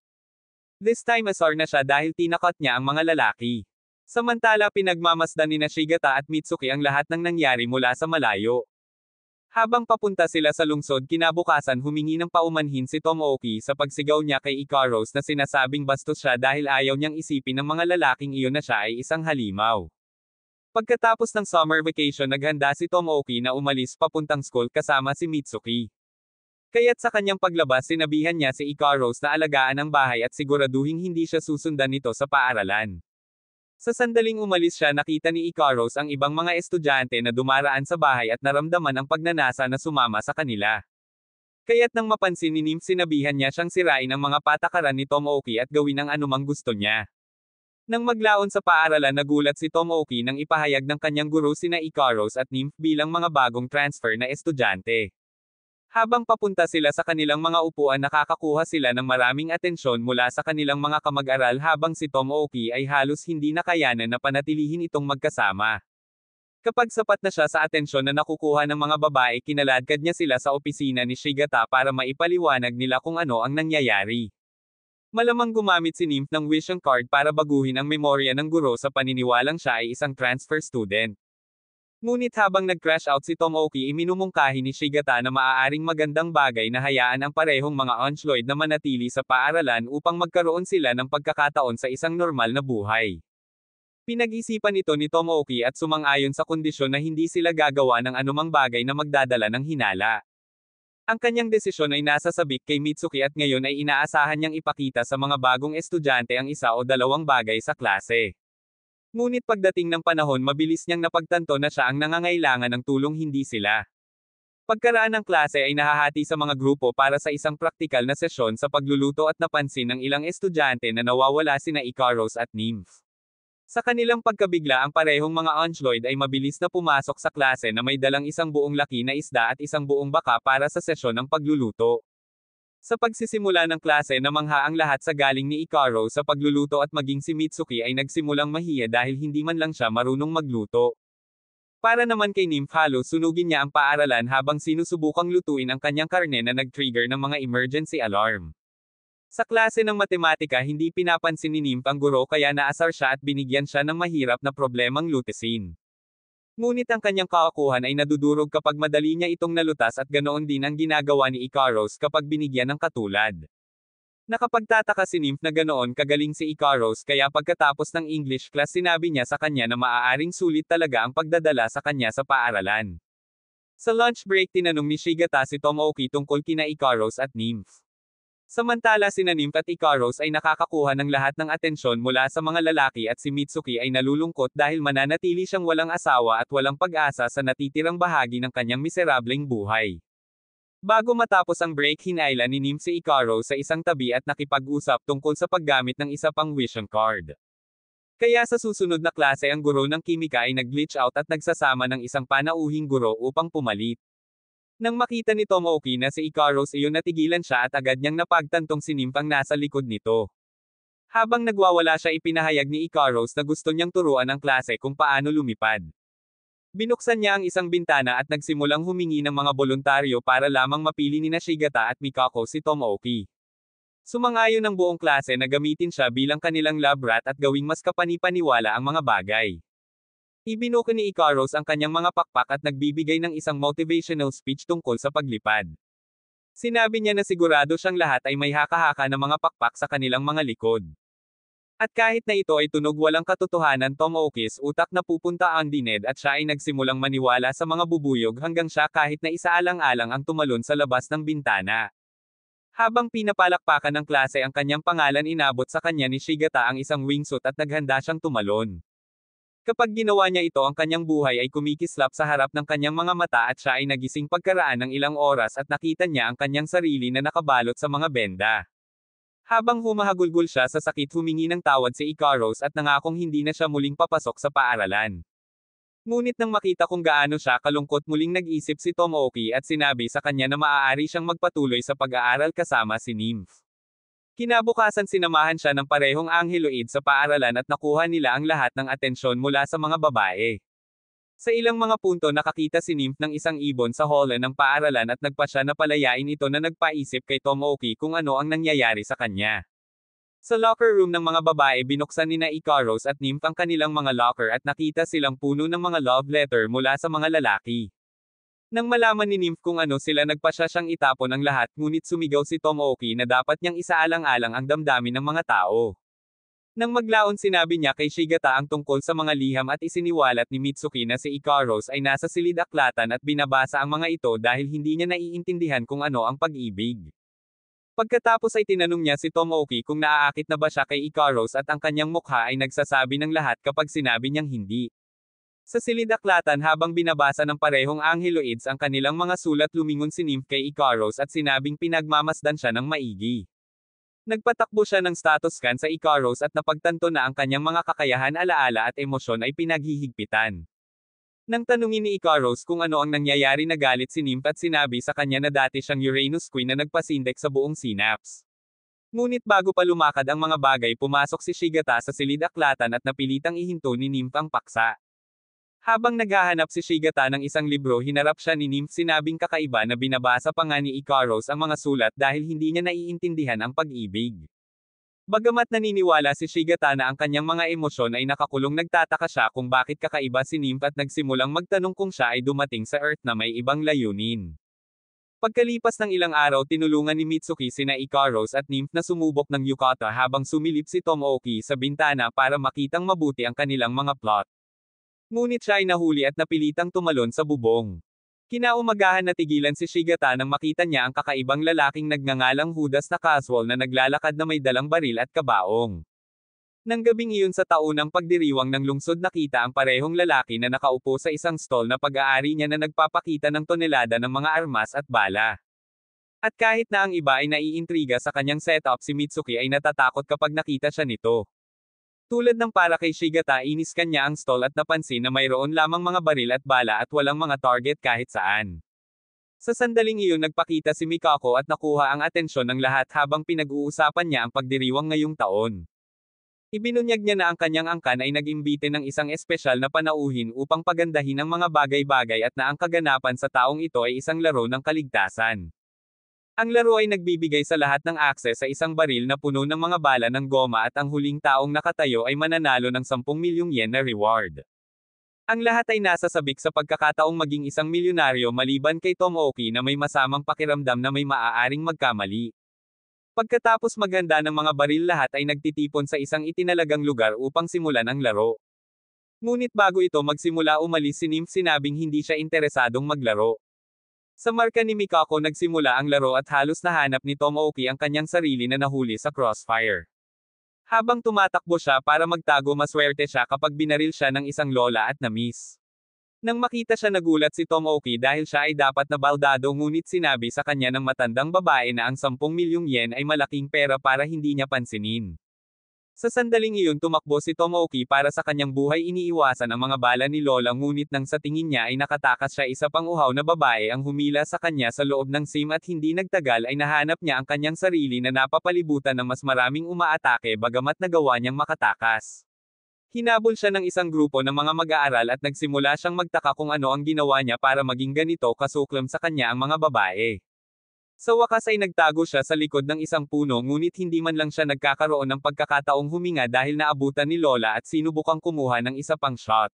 This time asar na siya dahil tinakot niya ang mga lalaki. Samantala pinagmamasdan ni Shigata at Mitsuki ang lahat ng nangyari mula sa malayo. Habang papunta sila sa lungsod kinabukasan humingi ng paumanhin si Tomoki sa pagsigaw niya kay Ikaros na sinasabing bastos siya dahil ayaw niyang isipin ng mga lalaking iyon na siya ay isang halimaw. Pagkatapos ng summer vacation naghanda si Tomoki na umalis papuntang school kasama si Mitsuki. Kaya't sa kanyang paglabas sinabihan niya si Ikaros na alagaan ang bahay at siguraduhing hindi siya susundan nito sa paaralan. Sa sandaling umalis siya nakita ni Ikaros ang ibang mga estudyante na dumaraan sa bahay at naramdaman ang pagnanasa na sumama sa kanila. Kaya't nang mapansin ni Nymph sinabihan niya siyang sirain ang mga patakaran ni Tomoki at gawin ang anumang gusto niya. Nang maglaon sa paaralan nagulat si Tomoki nang ipahayag ng kanyang guro sina Ikaros at Nymph bilang mga bagong transfer na estudyante. Habang papunta sila sa kanilang mga upuan nakakakuha sila ng maraming atensyon mula sa kanilang mga kamag-aral habang si Tomoki ay halos hindi nakayanan na panatilihin itong magkasama. Kapag sapat na siya sa atensyon na nakukuha ng mga babae kinaladkad niya sila sa opisina ni Shigata para maipaliwanag nila kung ano ang nangyayari. Malamang gumamit si Nymph ng vision card para baguhin ang memorya ng guro sa paniniwalang siya ay isang transfer student. Ngunit habang nag-crash out si Tomoki iminumungkahi ni Shigata na maaaring magandang bagay na hayaan ang parehong mga Unchloid na manatili sa paaralan upang magkaroon sila ng pagkakataon sa isang normal na buhay. Pinag-isipan ito ni Tomoki at sumang-ayon sa kondisyon na hindi sila gagawa ng anumang bagay na magdadala ng hinala. Ang kanyang desisyon ay nasa sabik kay Mitsuki at ngayon ay inaasahan niyang ipakita sa mga bagong estudyante ang isa o dalawang bagay sa klase. Ngunit pagdating ng panahon mabilis niyang napagtanto na siya ang nangangailangan ng tulong hindi sila. Pagkaraan ng klase ay nahahati sa mga grupo para sa isang praktikal na sesyon sa pagluluto at napansin ng ilang estudyante na nawawala sina Ikaros at Nymph. Sa kanilang pagkabigla ang parehong mga Onsloid ay mabilis na pumasok sa klase na may dalang isang buong laki na isda at isang buong baka para sa sesyon ng pagluluto. Sa pagsisimula ng klase namangha ang lahat sa galing ni Ikaro sa pagluluto at maging si Mitsuki ay nagsimulang mahiya dahil hindi man lang siya marunong magluto. Para naman kay Nymph halos sunugin niya ang paaralan habang sinusubukang lutuin ang kanyang karne na nag-trigger ng mga emergency alarm. Sa klase ng matematika hindi pinapansin ni Nymph ang guro kaya naasar siya at binigyan siya ng mahirap na problemang lutisin. Ngunit ang kanyang kakakuhan ay nadudurog kapag madali niya itong nalutas at ganoon din ang ginagawa ni Ikaros kapag binigyan ng katulad. Nakapagtataka si Nymph na ganoon kagaling si Ikaros kaya pagkatapos ng English class sinabi niya sa kanya na maaaring sulit talaga ang pagdadala sa kanya sa paaralan. Sa lunch break tinanong ni Shigata si Tomoki tungkol kina Ikaros at Nymph. Samantala sina Nymph at Ikaros ay nakakakuha ng lahat ng atensyon mula sa mga lalaki at si Mitsuki ay nalulungkot dahil mananatili siyang walang asawa at walang pag-asa sa natitirang bahagi ng kanyang miserableng buhay. Bago matapos ang break hinailan ni Nymph si Ikaro sa isang tabi at nakipag-usap tungkol sa paggamit ng isa pang vision card. Kaya sa susunod na klase ang guro ng kimika ay nag-glitch out at nagsasama ng isang panauhing guro upang pumalit. Nang makita ni Tomoki na si Ikaros iyon natigilan siya at agad niyang napagtantong si Nymph ang nasa likod nito. Habang nagwawala siya ipinahayag ni Ikaros na gusto niyang turuan ang klase kung paano lumipad. Binuksan niya ang isang bintana at nagsimulang humingi ng mga boluntaryo para lamang mapili ni Shigata at Mikako si Tomoki. Sumang-ayon ng buong klase na gamitin siya bilang kanilang lab rat at gawing mas kapani-paniwala ang mga bagay. Ibinuko ni Ikaros ang kanyang mga pakpak at nagbibigay ng isang motivational speech tungkol sa paglipad. Sinabi niya na sigurado siyang lahat ay may haka-haka na mga pakpak sa kanilang mga likod. At kahit na ito ay tunog walang katotohanan Tomoki's utak na pupunta ang dined at siya ay nagsimulang maniwala sa mga bubuyog hanggang siya kahit na isaalang-alang ang tumalon sa labas ng bintana. Habang pinapalakpakan ng klase ang kanyang pangalan inabot sa kanya ni Shigata ang isang wingsuit at naghanda siyang tumalon. Kapag ginawa niya ito ang kanyang buhay ay kumikislap sa harap ng kanyang mga mata at siya ay nagising pagkaraan ng ilang oras at nakita niya ang kanyang sarili na nakabalot sa mga benda. Habang humahagulgol siya sa sakit humingi ng tawad si Ikaros at nangakong hindi na siya muling papasok sa paaralan. Ngunit nang makita kung gaano siya kalungkot muling nag-isip si Tomoki at sinabi sa kanya na maaari siyang magpatuloy sa pag-aaral kasama si Nymph. Kinabukasan sinamahan siya ng parehong angheloid sa paaralan at nakuha nila ang lahat ng atensyon mula sa mga babae. Sa ilang mga punto nakakita si Nymph ng isang ibon sa hall ng paaralan at nagpa siya na palayain ito na nagpaisip kay Tomoki kung ano ang nangyayari sa kanya. Sa locker room ng mga babae binuksan ni Ikaros at Nymph ang kanilang mga locker at nakita silang puno ng mga love letter mula sa mga lalaki. Nang malaman ni Nymph kung ano sila nagpa siya siyang itapon ang lahat ngunit sumigaw si Tomoki na dapat niyang isaalang-alang ang damdamin ng mga tao. Nang maglaon sinabi niya kay Shigata ang tungkol sa mga liham at isiniwalat ni Mitsuki na si Ikaros ay nasa silid-aklatan at binabasa ang mga ito dahil hindi niya naiintindihan kung ano ang pag-ibig. Pagkatapos ay tinanong niya si Tomoki kung naaakit na ba siya kay Ikaros at ang kanyang mukha ay nagsasabi ng lahat kapag sinabi niyang hindi. Sa silid-aklatan habang binabasa ng parehong angheloids ang kanilang mga sulat lumingon si Nymph kay Ikaros at sinabing pinagmamasdan siya ng maigi. Nagpatakbo siya ng status scan sa Ikaros at napagtanto na ang kanyang mga kakayahan alaala at emosyon ay pinaghihigpitan. Nang tanungin ni Ikaros kung ano ang nangyayari nagalit si Nymph at sinabi sa kanya na dati siyang Uranus Queen na nagpasindek sa buong synapse. Ngunit bago pa lumakad ang mga bagay pumasok si Shigata sa silid-aklatan at napilitang ihinto ni Nymph ang paksa. Habang naghahanap si Shigata ng isang libro hinarap siya ni Nymph sinabing kakaiba na binabasa pa nga ni Ikaros ang mga sulat dahil hindi niya naiintindihan ang pag-ibig. Bagamat naniniwala si Shigata na ang kanyang mga emosyon ay nakakulong nagtataka siya kung bakit kakaiba si Nymph at nagsimulang magtanong kung siya ay dumating sa Earth na may ibang layunin. Pagkalipas ng ilang araw tinulungan ni Mitsuki sina Ikaros at Nymph na sumubok ng yukata habang sumilip si Tomoki sa bintana para makitang mabuti ang kanilang mga plot. Ngunit siya ay nahuli at napilitang tumalon sa bubong. Kinaumagahan natigilan si Shigata nang makita niya ang kakaibang lalaking nagngangalang Judas na casual na naglalakad na may dalang baril at kabaong. Nang gabing iyon sa taunang pagdiriwang ng lungsod nakita ang parehong lalaki na nakaupo sa isang stall na pag-aari niya na nagpapakita ng tonelada ng mga armas at bala. At kahit na ang iba ay naiintriga sa kanyang setup, si Mitsuki ay natatakot kapag nakita siya nito. Tulad ng para kay Shigata, iniskan niya ang stall at napansin na mayroon lamang mga baril at bala at walang mga target kahit saan. Sa sandaling iyon nagpakita si Mikako at nakuha ang atensyon ng lahat habang pinag-uusapan niya ang pagdiriwang ngayong taon. Ibinunyag niya na ang kanyang angkan ay nag-imbite ng isang espesyal na panauhin upang pagandahin ang mga bagay-bagay at na ang kaganapan sa taong ito ay isang laro ng kaligtasan. Ang laro ay nagbibigay sa lahat ng akses sa isang baril na puno ng mga bala ng goma at ang huling taong nakatayo ay mananalo ng 10 milyong yen na reward. Ang lahat ay nasa sabik sa pagkakataong maging isang milyonaryo maliban kay Tomoki na may masamang pakiramdam na may maaaring magkamali. Pagkatapos maghanda ng mga baril, lahat ay nagtitipon sa isang itinalagang lugar upang simulan ang laro. Ngunit bago ito magsimula umalis si Nymph, sinabing hindi siya interesadong maglaro. Sa marka ni Mikako nagsimula ang laro at halos nahanap ni Tomoki ang kanyang sarili na nahuli sa crossfire. Habang tumatakbo siya para magtago, maswerte siya kapag binaril siya ng isang lola at na-miss. Nang makita siya nagulat si Tomoki dahil siya ay dapat na baldado, ngunit sinabi sa kanya ng matandang babae na ang 10 milyong yen ay malaking pera para hindi niya pansinin. Sa sandaling iyon tumakbo si Tomoki para sa kanyang buhay, iniiwasan ang mga bala ni Lola, ngunit nang sa tingin niya ay nakatakas siya, isa pang uhaw na babae ang humila sa kanya sa loob ng sim at hindi nagtagal ay nahanap niya ang kanyang sarili na napapalibutan ng mas maraming umaatake bagamat nagawa niyang makatakas. Hinabol siya ng isang grupo ng mga mag-aaral at nagsimula siyang magtaka kung ano ang ginawa niya para maging ganito kasuklam sa kanya ang mga babae. Sa wakas ay nagtago siya sa likod ng isang puno, ngunit hindi man lang siya nagkakaroon ng pagkakataong huminga dahil naabutan ni Lola at sinubukang kumuha ng isa pang shot.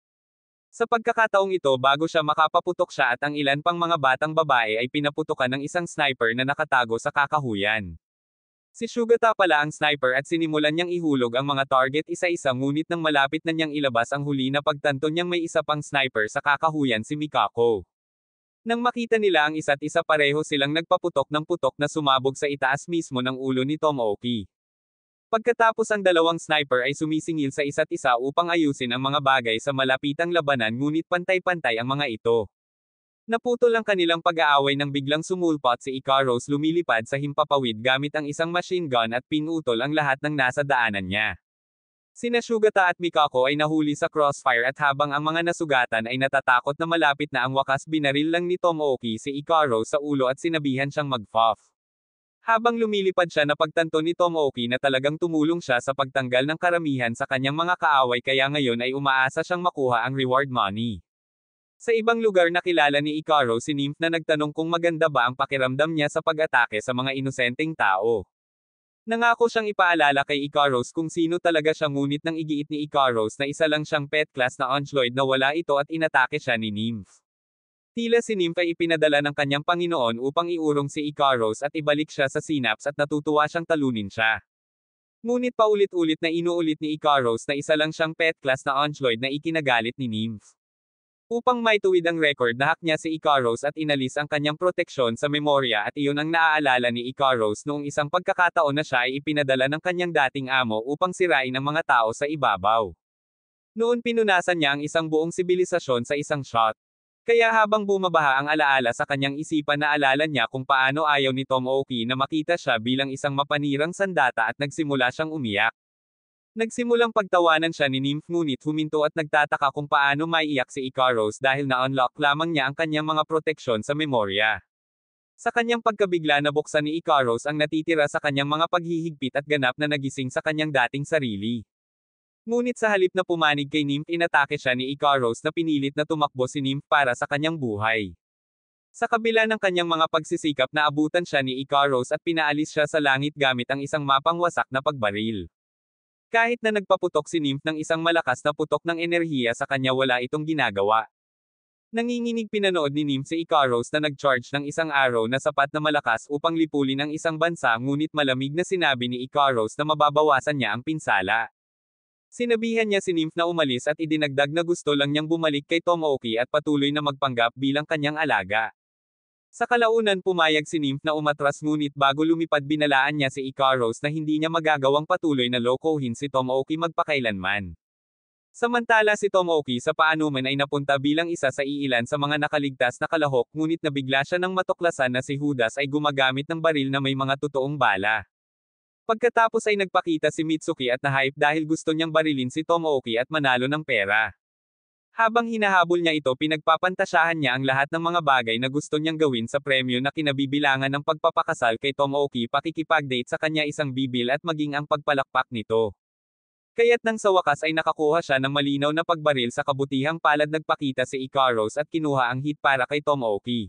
Sa pagkakataong ito, bago siya makapaputok siya at ang ilan pang mga batang babae ay pinaputukan ng isang sniper na nakatago sa kakahuyan. Si Shugata pala ang sniper at sinimulan niyang ihulog ang mga target isa-isa, ngunit nang malapit na niyang ilabas ang huli na pagtanto niyang may isa pang sniper sa kakahuyan, si Mikako. Nang makita nila ang isa't isa, pareho silang nagpaputok ng putok na sumabog sa itaas mismo ng ulo ni Tomoki. Pagkatapos ang dalawang sniper ay sumisingil sa isa't isa upang ayusin ang mga bagay sa malapitang labanan, ngunit pantay-pantay ang mga ito. Naputol ang kanilang pag-aaway nang biglang sumulpot si Ikaros, lumilipad sa himpapawid gamit ang isang machine gun at pinutol ang lahat ng nasa daanan niya. Sina Shugata at Mikako ay nahuli sa crossfire at habang ang mga nasugatan ay natatakot na malapit na ang wakas, binaril lang ni Tomoki si Ikaros sa ulo at sinabihan siyang mag-fuff. Habang lumilipad siya, napagtanto ni Tomoki na talagang tumulong siya sa pagtanggal ng karamihan sa kanyang mga kaaway, kaya ngayon ay umaasa siyang makuha ang reward money. Sa ibang lugar nakilala ni Ikaros si Nymph na nagtanong kung maganda ba ang pakiramdam niya sa pag-atake sa mga inosenteng tao. Nangako siyang ipaalala kay Ikaros kung sino talaga siya, ngunit nang igiit ni Ikaros na isa lang siyang pet class na Oncloid na wala ito at inatake siya ni Nymph. Tila si Nymph ay ipinadala ng kanyang Panginoon upang iurong si Ikaros at ibalik siya sa Synapse at natutuwa siyang talunin siya. Ngunit paulit-ulit na inuulit ni Ikaros na isa lang siyang pet class na Oncloid na ikinagalit ni Nymph. Upang maituwid ang record, nahak niya si Ikaros at inalis ang kanyang proteksyon sa memorya, at iyon ang naaalala ni Ikaros noong isang pagkakataon na siya ay ipinadala ng kanyang dating amo upang sirain ang mga tao sa ibabaw. Noon pinunasan niya ang isang buong sibilisasyon sa isang shot. Kaya habang bumabaha ang alaala sa kanyang isipan, naalala niya kung paano ayaw ni Tomoki na makita siya bilang isang mapanirang sandata at nagsimula siyang umiyak. Nagsimulang pagtawanan siya ni Nymph, ngunit huminto at nagtataka kung paano maiiyak si Ikaros dahil na-unlock lamang niya ang kanyang mga proteksyon sa memorya. Sa kanyang pagkabigla, nabuksan ni Ikaros ang natitira sa kanyang mga paghihigpit at ganap na nagising sa kanyang dating sarili. Ngunit sa halip na pumanig kay Nymph, inatake siya ni Ikaros na pinilit na tumakbo si Nymph para sa kanyang buhay. Sa kabila ng kanyang mga pagsisikap, naabutan siya ni Ikaros at pinaalis siya sa langit gamit ang isang mapang wasak na pagbaril. Kahit na nagpaputok si Nymph ng isang malakas na putok ng enerhiya sa kanya, wala itong ginagawa. Nanginginig pinanood ni Nymph si Ikaros na nag-charge ng isang arrow na sapat na malakas upang lipulin ang isang bansa, ngunit malamig na sinabi ni Ikaros na mababawasan niya ang pinsala. Sinabihan niya si Nymph na umalis at idinagdag na gusto lang niyang bumalik kay Tomoki at patuloy na magpanggap bilang kanyang alaga. Sa kalaunan pumayag si Nymph na umatras ngunit bago lumipad binalaan niya si Ikaros na hindi niya magagawang patuloy na lokohin si Tomoki magpakailanman. Samantala si Tomoki sa paanuman ay napunta bilang isa sa iilan sa mga nakaligtas na kalahok ngunit nabigla siya nang matuklasan na si Judas ay gumagamit ng baril na may mga totoong bala. Pagkatapos ay nagpakita si Mitsuki at na-hype dahil gusto niyang barilin si Tomoki at manalo ng pera. Habang hinahabol niya ito pinagpapantasyahan niya ang lahat ng mga bagay na gusto niyang gawin sa premyo na kinabibilangan ng pagpapakasal kay Tomoki pakikipag-date sa kanya isang bibil at maging ang pagpalakpak nito. Kaya't nang sa wakas ay nakakuha siya ng malinaw na pagbaril sa kabutihang palad nagpakita si Ikaros at kinuha ang hit para kay Tomoki.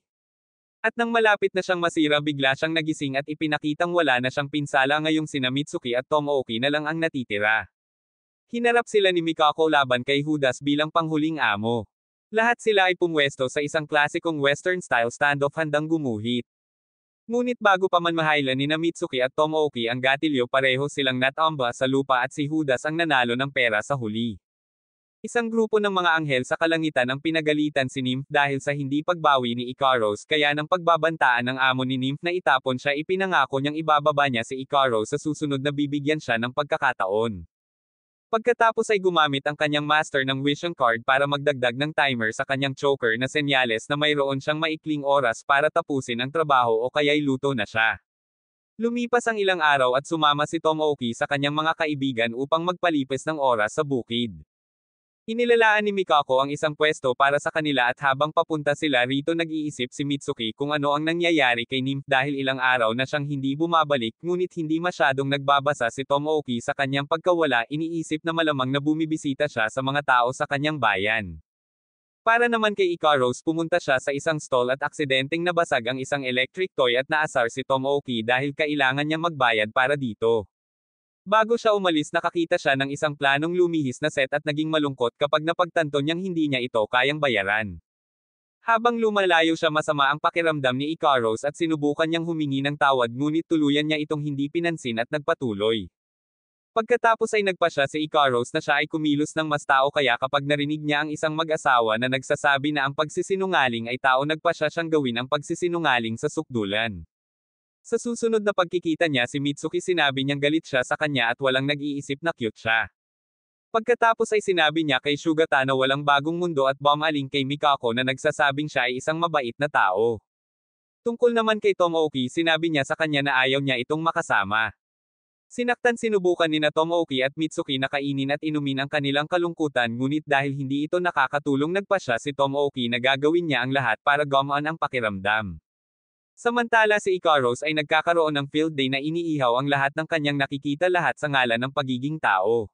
At nang malapit na siyang masira bigla siyang nagising at ipinakitang wala na siyang pinsala ngayong sina Mitsuki at Tomoki na lang ang natitira. Hinarap sila ni Mikako laban kay Judas bilang panghuling amo. Lahat sila ay pumwesto sa isang klasikong western-style standoff handang gumuhit. Ngunit bago pa man mahaylan ni Mitsuki at Tomoki ang gatilyo pareho silang natamba sa lupa at si Judas ang nanalo ng pera sa huli. Isang grupo ng mga anghel sa kalangitan ang pinagalitan si Nymph dahil sa hindi pagbawi ni Ikaros kaya ng pagbabantaan ng amo ni Nymph na itapon siya ipinangako niyang ibababa niya si Ikaros sa susunod na bibigyan siya ng pagkakataon. Pagkatapos ay gumamit ang kanyang master ng vision card para magdagdag ng timer sa kanyang choker na senyales na mayroon siyang maikling oras para tapusin ang trabaho o kaya'y luto na siya. Lumipas ang ilang araw at sumama si Tomoki sa kanyang mga kaibigan upang magpalipis ng oras sa bukid. Inilalaan ni Mikako ang isang pwesto para sa kanila at habang papunta sila rito nag-iisip si Mitsuki kung ano ang nangyayari kay Nymph dahil ilang araw na siyang hindi bumabalik ngunit hindi masyadong nagbabasa si Tomoki sa kanyang pagkawala iniisip na malamang na bumibisita siya sa mga tao sa kanyang bayan. Para naman kay Ikaros pumunta siya sa isang stall at aksidenteng nabasag ang isang electric toy at naasar si Tomoki dahil kailangan niyang magbayad para dito. Bago siya umalis nakakita siya ng isang planong lumihis na set at naging malungkot kapag napagtanto niyang hindi niya ito kayang bayaran. Habang lumalayo siya masama ang pakiramdam ni Ikaros at sinubukan niyang humingi ng tawad ngunit tuluyan niya itong hindi pinansin at nagpatuloy. Pagkatapos ay nagpa siya si Ikaros na siya ay kumilos ng mas tao kaya kapag narinig niya ang isang mag-asawa na nagsasabi na ang pagsisinungaling ay tao nagpa siya siyang gawin ang pagsisinungaling sa sukdulan. Sa susunod na pagkikita niya si Mitsuki sinabi niyang galit siya sa kanya at walang nag-iisip na cute siya. Pagkatapos ay sinabi niya kay Shugata na walang bagong mundo at bumaling kay Mikako na nagsasabing siya ay isang mabait na tao. Tungkol naman kay Tomoki sinabi niya sa kanya na ayaw niya itong makasama. Sinaktan sinubukan ni Tomoki at Mitsuki na kainin at inumin ang kanilang kalungkutan ngunit dahil hindi ito nakakatulong nagpa siya si Tomoki na gagawin niya ang lahat para gumaan ang pakiramdam. Samantala si Ikaros ay nagkakaroon ng field day na iniihaw ang lahat ng kanyang nakikita lahat sa ngalan ng pagiging tao.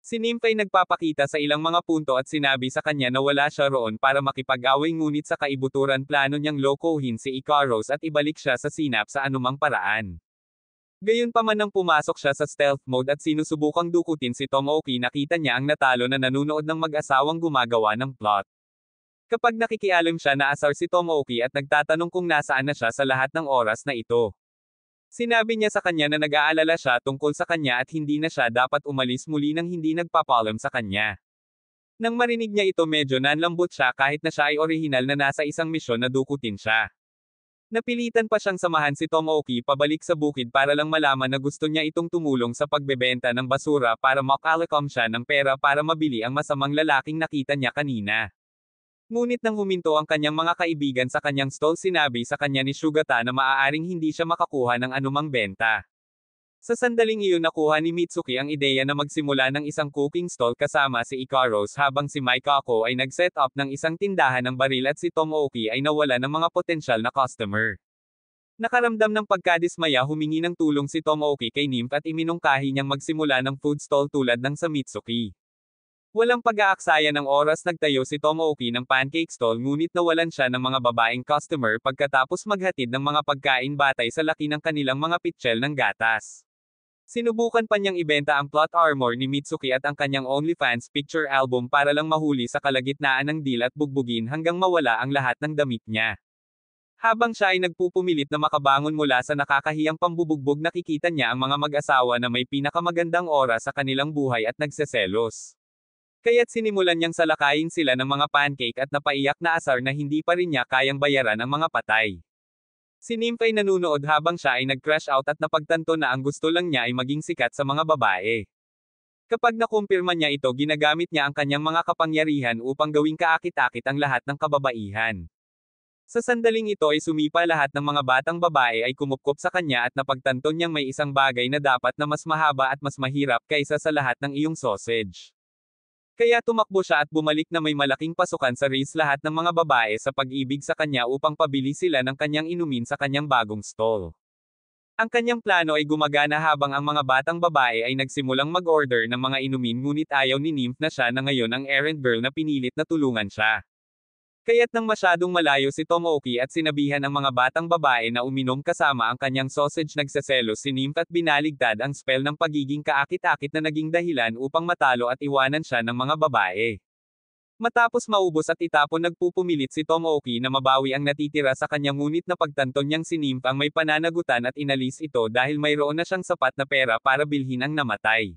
Si Nymph ay nagpapakita sa ilang mga punto at sinabi sa kanya na wala siya roon para makipag-away ngunit sa kaibuturan plano niyang lokohin si Ikaros at ibalik siya sa sinap sa anumang paraan. Gayunpaman nang pumasok siya sa stealth mode at sinusubukang dukutin si Tomoki nakita niya ang natalo na nanunood ng mag-asawang gumagawa ng plot. Kapag nakikialam siya naasar si Tomoki at nagtatanong kung nasaan na siya sa lahat ng oras na ito. Sinabi niya sa kanya na nag-aalala siya tungkol sa kanya at hindi na siya dapat umalis muli nang hindi nagpapaalam sa kanya. Nang marinig niya ito medyo nanlambot siya kahit na siya ay orihinal na nasa isang misyon na dukutin siya. Napilitan pa siyang samahan si Tomoki pabalik sa bukid para lang malaman na gusto niya itong tumulong sa pagbebenta ng basura para makalakam siya ng pera para mabili ang masamang lalaking nakita niya kanina. Ngunit nang huminto ang kanyang mga kaibigan sa kanyang stall sinabi sa kanya ni Shugata na maaaring hindi siya makakuha ng anumang benta. Sa sandaling iyon nakuha ni Mitsuki ang ideya na magsimula ng isang cooking stall kasama si Ikaros habang si Mikako ay nag-set up ng isang tindahan ng baril at si Tomoki ay nawala ng mga potensyal na customer. Nakaramdam ng pagkadismaya humingi ng tulong si Tomoki kay Nymph at iminungkahi niyang magsimula ng food stall tulad ng sa Mitsuki. Walang pag-aaksaya ng oras nagtayo si Tomoki ng pancake stall ngunit nawalan siya ng mga babaeng customer pagkatapos maghatid ng mga pagkain batay sa laki ng kanilang mga pitchel ng gatas. Sinubukan pa niyang ibenta ang plot armor ni Mitsuki at ang kanyang OnlyFans picture album para lang mahuli sa kalagitnaan ng deal at bugbugin hanggang mawala ang lahat ng damit niya. Habang siya ay nagpupumilit na makabangon mula sa nakakahiyang pambubugbog nakikita niya ang mga mag-asawa na may pinakamagandang oras sa kanilang buhay at nagseselos. Kaya't sinimulan niyang salakayin sila ng mga pancake at napaiyak na asar na hindi pa rin niya kayang bayaran ang mga patay. Si Nymph ay nanunood habang siya ay nag-crash out at napagtanto na ang gusto lang niya ay maging sikat sa mga babae. Kapag nakumpirma niya ito, ginagamit niya ang kanyang mga kapangyarihan upang gawing kaakit-akit ang lahat ng kababaihan. Sa sandaling ito ay sumipa lahat ng mga batang babae ay kumupkop sa kanya at napagtanto niyang may isang bagay na dapat na mas mahaba at mas mahirap kaysa sa lahat ng iyong sausage. Kaya tumakbo siya at bumalik na may malaking pasukan sa race lahat ng mga babae sa pag-ibig sa kanya upang pabili sila ng kanyang inumin sa kanyang bagong stall. Ang kanyang plano ay gumagana habang ang mga batang babae ay nagsimulang mag-order ng mga inumin, ngunit ayaw ni Nymph na siya na ngayon ang errand girl na pinilit na tulungan siya. Kaya't nang masyadong malayo si Tomoki at sinabihan ang mga batang babae na uminom kasama ang kanyang sausage, nagseselos si Nymph at binaligtad ang spell ng pagiging kaakit-akit na naging dahilan upang matalo at iwanan siya ng mga babae. Matapos maubos at itapon, nagpupumilit si Tomoki na mabawi ang natitira sa kanya, ngunit napagtanto niyang si Nymph ang may pananagutan at inalis ito dahil mayroon na siyang sapat na pera para bilhin ang namatay.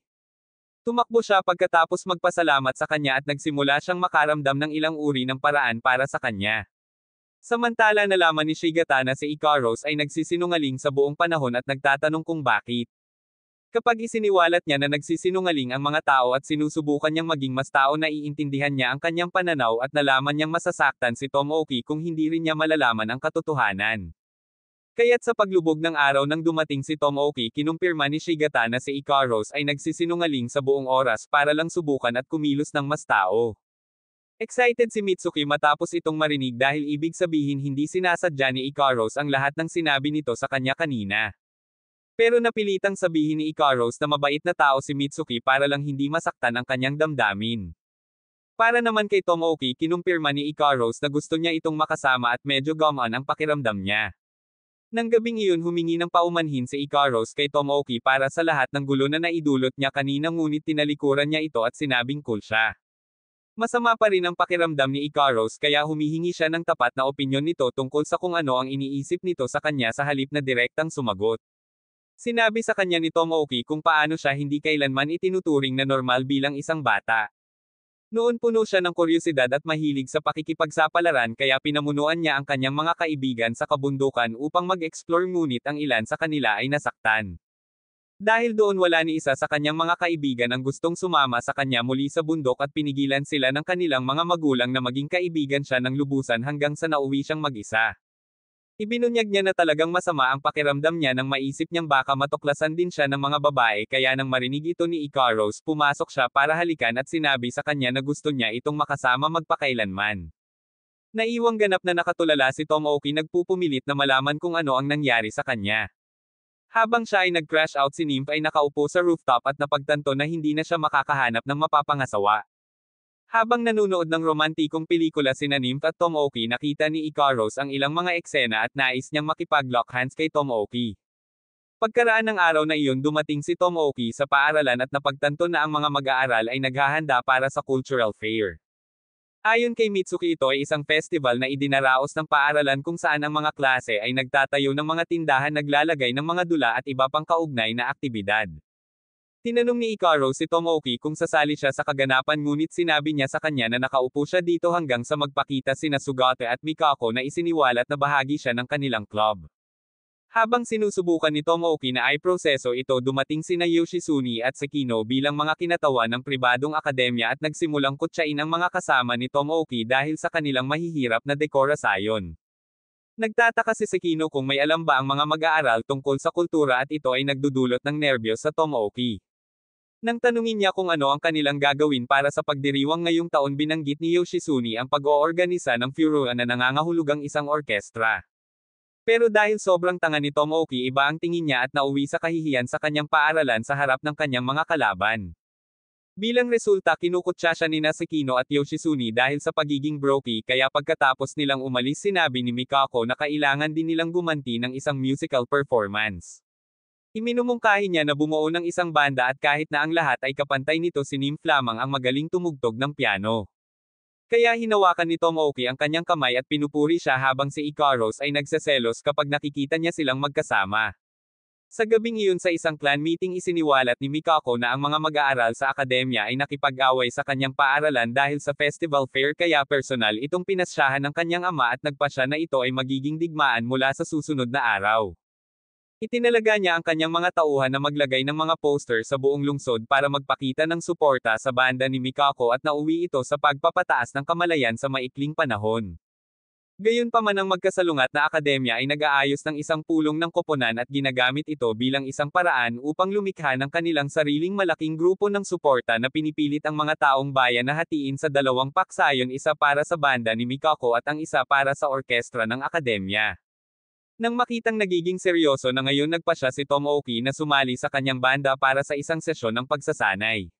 Tumakbo siya pagkatapos magpasalamat sa kanya at nagsimula siyang makaramdam ng ilang uri ng paraan para sa kanya. Samantala, nalaman ni Shigata na si Ikaros ay nagsisinungaling sa buong panahon at nagtatanong kung bakit. Kapag isiniwalat niya na nagsisinungaling ang mga tao at sinusubukan niyang maging mas tao, naiintindihan niya ang kanyang pananaw at nalaman niyang masasaktan si Tomoki kung hindi rin niya malalaman ang katotohanan. Kaya't sa paglubog ng araw nang dumating si Tomoki, kinumpirma ni Shigata na si Ikaros ay nagsisinungaling sa buong oras para lang subukan at kumilos ng mas tao. Excited si Mitsuki matapos itong marinig dahil ibig sabihin hindi sinasadya ni Ikaros ang lahat ng sinabi nito sa kanya kanina. Pero napilitang sabihin ni Ikaros na mabait na tao si Mitsuki para lang hindi masaktan ang kanyang damdamin. Para naman kay Tomoki, kinumpirma ni Ikaros na gusto niya itong makasama at medyo gumaan ang pakiramdam niya. Nang gabing iyon, humingi ng paumanhin si Ikaros kay Tomoki para sa lahat ng gulo na naidulot niya kanina, ngunit tinalikuran niya ito at sinabing cool siya. Masama pa rin ang pakiramdam ni Ikaros kaya humihingi siya ng tapat na opinyon nito tungkol sa kung ano ang iniisip nito sa kanya sa halip na direktang sumagot. Sinabi sa kanya ni Tomoki kung paano siya hindi kailanman itinuturing na normal bilang isang bata. Noon puno siya ng kuryosidad at mahilig sa pakikipagsapalaran, kaya pinamunuan niya ang kanyang mga kaibigan sa kabundukan upang mag-explore, ngunit ang ilan sa kanila ay nasaktan. Dahil doon, wala ni isa sa kanyang mga kaibigan ang gustong sumama sa kanya muli sa bundok at pinigilan sila ng kanilang mga magulang na maging kaibigan siya ng lubusan hanggang sa nauwi siyang mag-isa. Ibinunyag niya na talagang masama ang pakiramdam niya nang maisip niyang baka matuklasan din siya ng mga babae, kaya nang marinig ito ni Ikaros, pumasok siya para halikan at sinabi sa kanya na gusto niya itong makasama magpakailanman. Naiwang ganap na nakatulala si Tomoki, nagpupumilit na malaman kung ano ang nangyari sa kanya. Habang siya ay nag-crash out, si Nymph ay nakaupo sa rooftop at napagtanto na hindi na siya makakahanap ng mapapangasawa. Habang nanunood ng romantikong pelikula sina Nymph at Tomoki, nakita ni Ikaros ang ilang mga eksena at nais niyang makipag-lock hands kay Tomoki. Pagkaraan ng araw na iyon, dumating si Tomoki sa paaralan at napagtanto na ang mga mag-aaral ay naghahanda para sa cultural fair. Ayon kay Mitsuki, ito ay isang festival na idinaraos ng paaralan kung saan ang mga klase ay nagtatayo ng mga tindahan, naglalagay ng mga dula at iba pang kaugnay na aktibidad. Tinanong ni Ikaros si Tomoki kung sasali siya sa kaganapan, ngunit sinabi niya sa kanya na nakaupo siya dito hanggang sa magpakita sina Sugata at Mikako na isiniwalat na bahagi siya ng kanilang club. Habang sinusubukan ni Tomoki na i-proseso ito, dumating sina Yoshizune at Sekino bilang mga kinatawan ng pribadong akademya at nagsimulang kutsain ang mga kasama ni Tomoki dahil sa kanilang mahihirap na dekorasyon. Nagtataka si Sekino kung may alam ba ang mga mag-aaral tungkol sa kultura at ito ay nagdudulot ng nerbiyos sa Tomoki. Nang tanungin niya kung ano ang kanilang gagawin para sa pagdiriwang ngayong taon, binanggit ni Yoshizune ang pag-oorganisa ng furuan na nangangahulugang isang orkestra. Pero dahil sobrang tanga ni Tomoki, iba ang tingin niya at nauwi sa kahihiyan sa kanyang paaralan sa harap ng kanyang mga kalaban. Bilang resulta, kinukutsa siya ni Sekino at Yoshizune dahil sa pagiging brokey, kaya pagkatapos nilang umalis, sinabi ni Mikako na kailangan din nilang gumanti ng isang musical performance. Iminumungkahi niya na bumuo ng isang banda at kahit na ang lahat ay kapantay nito, si Nymph lamang ang magaling tumugtog ng piano. Kaya hinawakan ni Tomoki ang kanyang kamay at pinupuri siya habang si Ikaros ay nagseselos kapag nakikita niya silang magkasama. Sa gabing iyon sa isang clan meeting isiniwalat ni Mikako na ang mga mag-aaral sa akademya ay nakipag-away sa kanyang paaralan dahil sa festival fair kaya personal itong pinasyahan ng kanyang ama at nagpasya na ito ay magiging digmaan mula sa susunod na araw. Itinalaga niya ang kanyang mga tauhan na maglagay ng mga poster sa buong lungsod para magpakita ng suporta sa banda ni Mikako at nauwi ito sa pagpapataas ng kamalayan sa maikling panahon. Gayunpaman ang magkasalungat na akademya ay nag-aayos ng isang pulong ng koponan at ginagamit ito bilang isang paraan upang lumikha ng kanilang sariling malaking grupo ng suporta na pinipilit ang mga taong bayan na hatiin sa dalawang paksayon, isa para sa banda ni Mikako at ang isa para sa orkestra ng akademya. Nang makitang nagiging seryoso na ngayon nagpasya si Tomoki na sumali sa kanyang banda para sa isang sesyon ng pagsasanay.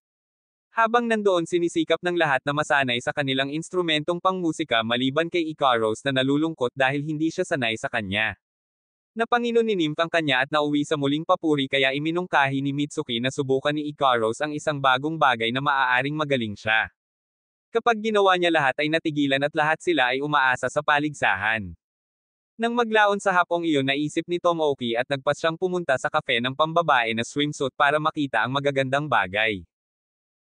Habang nandoon sinisikap ng lahat na masanay sa kanilang instrumentong pangmusika maliban kay Ikaros na nalulungkot dahil hindi siya sanay sa kanya. Napanginom ni Nymph ang kanya at nauwi sa muling papuri kaya iminungkahi ni Mitsuki na subukan ni Ikaros ang isang bagong bagay na maaaring magaling siya. Kapag ginawa niya lahat ay natigilan at lahat sila ay umaasa sa paligsahan. Nang maglaon sa hapong iyon naisip ni Tomoki at nagpas siyang pumunta sa kafe ng pambabae na swimsuit para makita ang magagandang bagay.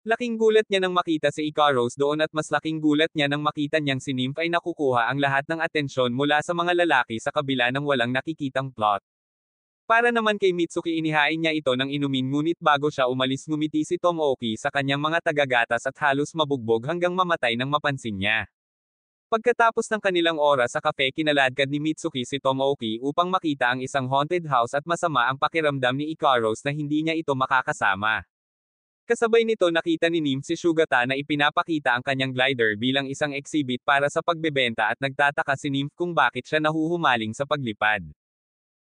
Laking gulat niya nang makita si Ikaros doon at mas laking gulat niya nang makita niyang si Nymph ay nakukuha ang lahat ng atensyon mula sa mga lalaki sa kabila ng walang nakikitang plot. Para naman kay Mitsuki inihain niya ito ng inumin ngunit bago siya umalis ngumiti si Tomoki sa kanyang mga tagagatas at halos mabugbog hanggang mamatay nang mapansin niya. Pagkatapos ng kanilang oras sa kafe kinaladkad ni Mitsuki si Tomoki upang makita ang isang haunted house at masama ang pakiramdam ni Ikaros na hindi niya ito makakasama. Kasabay nito nakita ni Nymph si Sugata na ipinapakita ang kanyang glider bilang isang exhibit para sa pagbebenta at nagtataka si Nymph kung bakit siya nahuhumaling sa paglipad.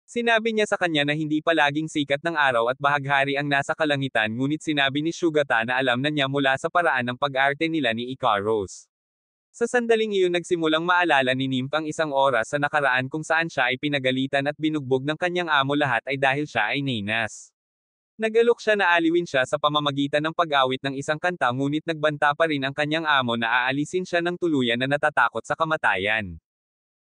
Sinabi niya sa kanya na hindi palaging sikat ng araw at bahaghari ang nasa kalangitan ngunit sinabi ni Sugata na alam na niya mula sa paraan ng pag-arte nila ni Ikaros. Sa sandaling iyon nagsimulang maalala ni Nymph ang isang oras sa nakaraan kung saan siya ay pinagalitan at binugbog ng kanyang amo lahat ay dahil siya ay Nainas. Nag-alok siya na aliwin siya sa pamamagitan ng pag-awit ng isang kanta ngunit nagbanta pa rin ang kanyang amo na aalisin siya ng tuluyan na natatakot sa kamatayan.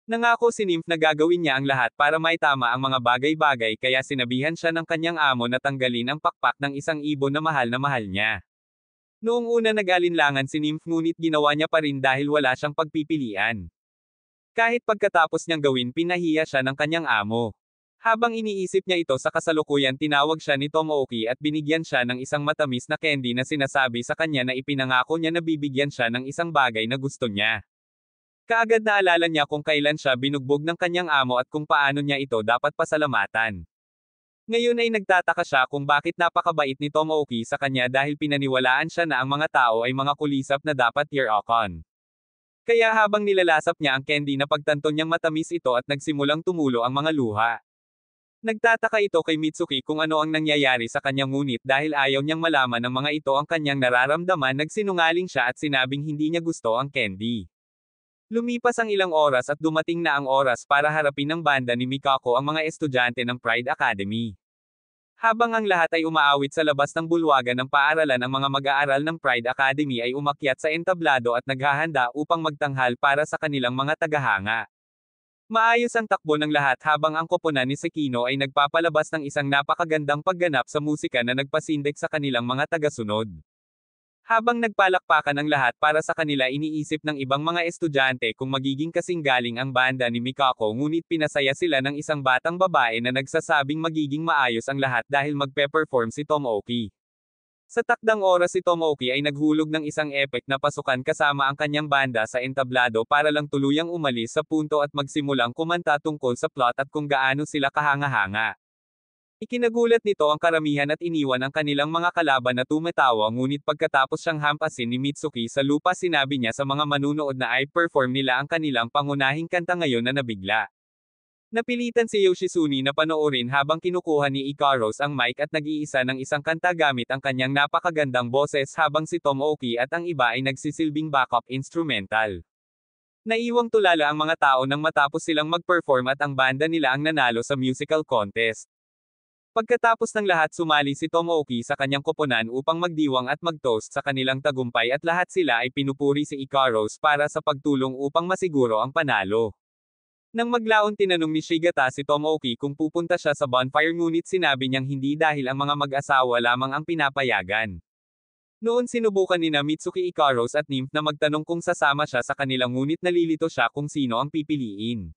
Nangako si Nymph na gagawin niya ang lahat para maitama ang mga bagay-bagay kaya sinabihan siya ng kanyang amo na tanggalin ang pakpak ng isang ibon na mahal niya. Noong una nag-alinlangan si Nymph ngunit ginawa niya pa rin dahil wala siyang pagpipilian. Kahit pagkatapos niyang gawin pinahiya siya ng kanyang amo. Habang iniisip niya ito sa kasalukuyan tinawag siya ni Tomoki at binigyan siya ng isang matamis na candy na sinasabi sa kanya na ipinangako niya na bibigyan siya ng isang bagay na gusto niya. Kaagad naalala niya kung kailan siya binugbog ng kanyang amo at kung paano niya ito dapat pasalamatan. Ngayon ay nagtataka siya kung bakit napakabait ni Tomoki sa kanya dahil pinaniwalaan siya na ang mga tao ay mga kulisap na dapat year-okon. Kaya habang nilalasap niya ang candy napagtanto niyang matamis ito at nagsimulang tumulo ang mga luha. Nagtataka ito kay Mitsuki kung ano ang nangyayari sa kanya ngunit dahil ayaw niyang malaman ng mga ito ang kanyang nararamdaman nagsinungaling siya at sinabing hindi niya gusto ang candy. Lumipas ang ilang oras at dumating na ang oras para harapin ng banda ni Mikako ang mga estudyante ng Pride Academy. Habang ang lahat ay umaawit sa labas ng bulwagan ng paaralan ang mga mag-aaral ng Pride Academy ay umakyat sa entablado at naghahanda upang magtanghal para sa kanilang mga tagahanga. Maayos ang takbo ng lahat habang ang koponan ni Sekino ay nagpapalabas ng isang napakagandang pagganap sa musika na nagpasindek sa kanilang mga tagasunod. Habang nagpalakpakan ang lahat para sa kanila iniisip ng ibang mga estudyante kung magiging kasing galing ang banda ni Mikako ngunit pinasaya sila ng isang batang babae na nagsasabing magiging maayos ang lahat dahil magpe-perform si Tomoki. Sa takdang oras si Tomoki ay naghulog ng isang epic na pasukan kasama ang kanyang banda sa entablado para lang tuluyang umalis sa punto at magsimulang kumanta tungkol sa plot at kung gaano sila kahanga-hanga. Ikinagulat nito ang karamihan at iniwan ang kanilang mga kalaban na tumatawa ngunit pagkatapos siyang hampasin ni Mitsuki sa lupa sinabi niya sa mga manunood na i-perform nila ang kanilang pangunahing kanta ngayon na nabigla. Napilitan si Yoshizune na panoorin habang kinukuha ni Ikaros ang mic at nag-iisa ng isang kanta gamit ang kanyang napakagandang boses habang si Tomoki at ang iba ay nagsisilbing backup instrumental. Naiwang tulala ang mga tao nang matapos silang mag-perform at ang banda nila ang nanalo sa musical contest. Pagkatapos ng lahat sumali si Tomoki sa kanyang koponan upang magdiwang at mag-toast sa kanilang tagumpay at lahat sila ay pinupuri si Ikaros para sa pagtulong upang masiguro ang panalo. Nang maglaon tinanong ni Shigata si Tomoki kung pupunta siya sa bonfire ngunit sinabi niyang hindi dahil ang mga mag-asawa lamang ang pinapayagan. Noon sinubukan nina Mitsuki Ikaros at Nymph na magtanong kung sasama siya sa kanilang ngunit nalilito siya kung sino ang pipiliin.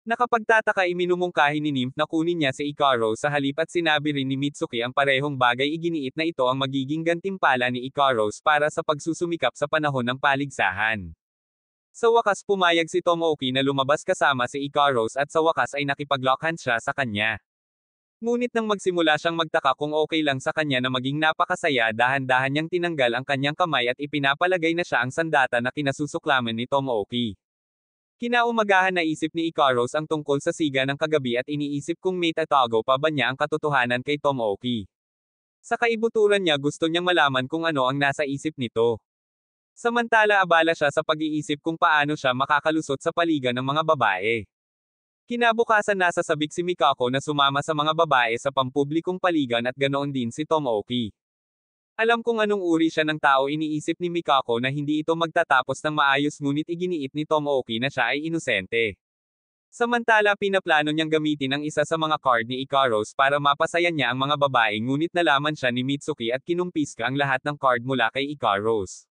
Nakapagtataka iminumungkahi ni Nymph na kunin niya si Ikaros sa halip at sinabi rin ni Mitsuki ang parehong bagay iginiit na ito ang magiging gantimpala ni Ikaros para sa pagsusumikap sa panahon ng paligsahan. Sa wakas pumayag si Tomoki na lumabas kasama si Ikaros at sa wakas ay nakipag-lock hands siya sa kanya. Ngunit nang magsimula siyang magtaka kung okay lang sa kanya na maging napakasaya dahan-dahan niyang tinanggal ang kanyang kamay at ipinapalagay na siya ang sandata na kinasusuklaman ni Tomoki. Kinaumagahan naisip ni Ikaros ang tungkol sa siga ng kagabi at iniisip kung may tatago pa ba niya ang katotohanan kay Tomoki. Sa kaibuturan niya gusto niyang malaman kung ano ang nasa isip nito. Samantala abala siya sa pag-iisip kung paano siya makakalusot sa paligan ng mga babae. Kinabukasan nasa sabik si Mikako na sumama sa mga babae sa pampublikong paligan at ganoon din si Tomoki. Alam kung anong uri siya ng tao iniisip ni Mikako na hindi ito magtatapos ng maayos ngunit iginiit ni Tomoki na siya ay inosente. Samantala pinaplano niyang gamitin ang isa sa mga card ni Ikaros para mapasaya niya ang mga babae ngunit nalaman siya ni Mitsuki at kinumpiska ang lahat ng card mula kay Ikaros.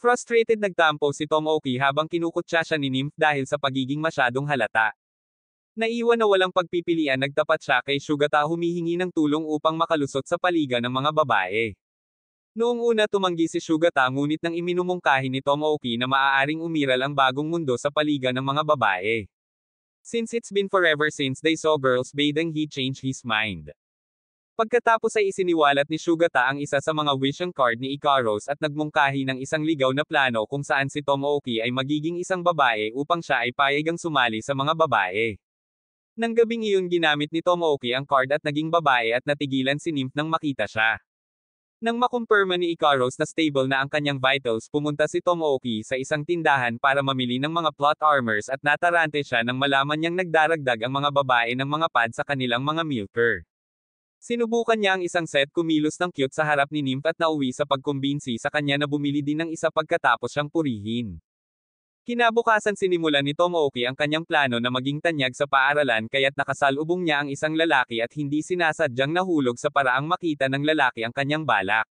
Frustrated nagtampo si Tomoki habang kinukutya siya ni Nymph dahil sa pagiging masyadong halata. Naiwan na walang pagpipilian nagtapat siya kay Shugata humihingi ng tulong upang makalusot sa paligan ng mga babae. Noong una tumanggi si Shugata ngunit nang iminumungkahi ni Tomoki na maaaring umiral ang bagong mundo sa paligan ng mga babae. Since it's been forever since they saw girls bathing he changed his mind. Pagkatapos ay isiniwalat ni Shugata ang isa sa mga vision card ni Ikaros at nagmungkahi ng isang ligaw na plano kung saan si Tomoki ay magiging isang babae upang siya ay payagang sumali sa mga babae. Nang gabing iyon ginamit ni Tomoki ang card at naging babae at natigilan si Nymph nang makita siya. Nang makumpirma ni Ikaros na stable na ang kanyang vitals pumunta si Tomoki sa isang tindahan para mamili ng mga plot armors at natarante siya nang malaman niyang nagdaragdag ang mga babae ng mga pad sa kanilang mga milker. Sinubukan niya ang isang set kumilos ng cute sa harap ni Nymph at nauwi sa pagkumbinsi sa kanya na bumili din ng isa pagkatapos siyang purihin. Kinabukasan sinimulan ni Tomoki ang kanyang plano na maging tanyag sa paaralan kaya't nakasalubong niya ang isang lalaki at hindi sinasadyang nahulog sa paraang makita ng lalaki ang kanyang balak.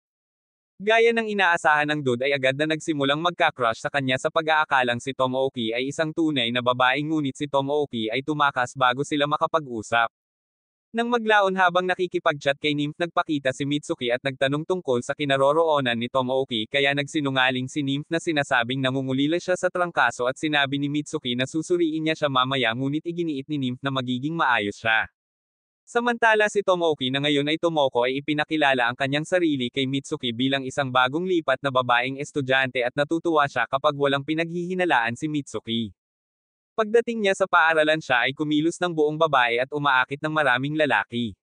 Gaya ng inaasahan ng dude ay agad na nagsimulang magka-crush sa kanya sa pag-aakalang si Tomoki ay isang tunay na babae ngunit si Tomoki ay tumakas bago sila makapag-usap. Nang maglaon habang nakikipag-chat kay Nymph nagpakita si Mitsuki at nagtanong tungkol sa kinaroroonan ni Tomoki kaya nagsinungaling si Nymph na sinasabing nangungulila siya sa trangkaso at sinabi ni Mitsuki na susuriin niya siya mamaya ngunit iginiit ni Nymph na magiging maayos siya. Samantala si Tomoki na ngayon ay Tomoko ay ipinakilala ang kanyang sarili kay Mitsuki bilang isang bagong lipat na babaeng estudyante at natutuwa siya kapag walang pinaghihinalaan si Mitsuki. Pagdating niya sa paaralan siya ay kumilos ng buong babae at umaakit ng maraming lalaki.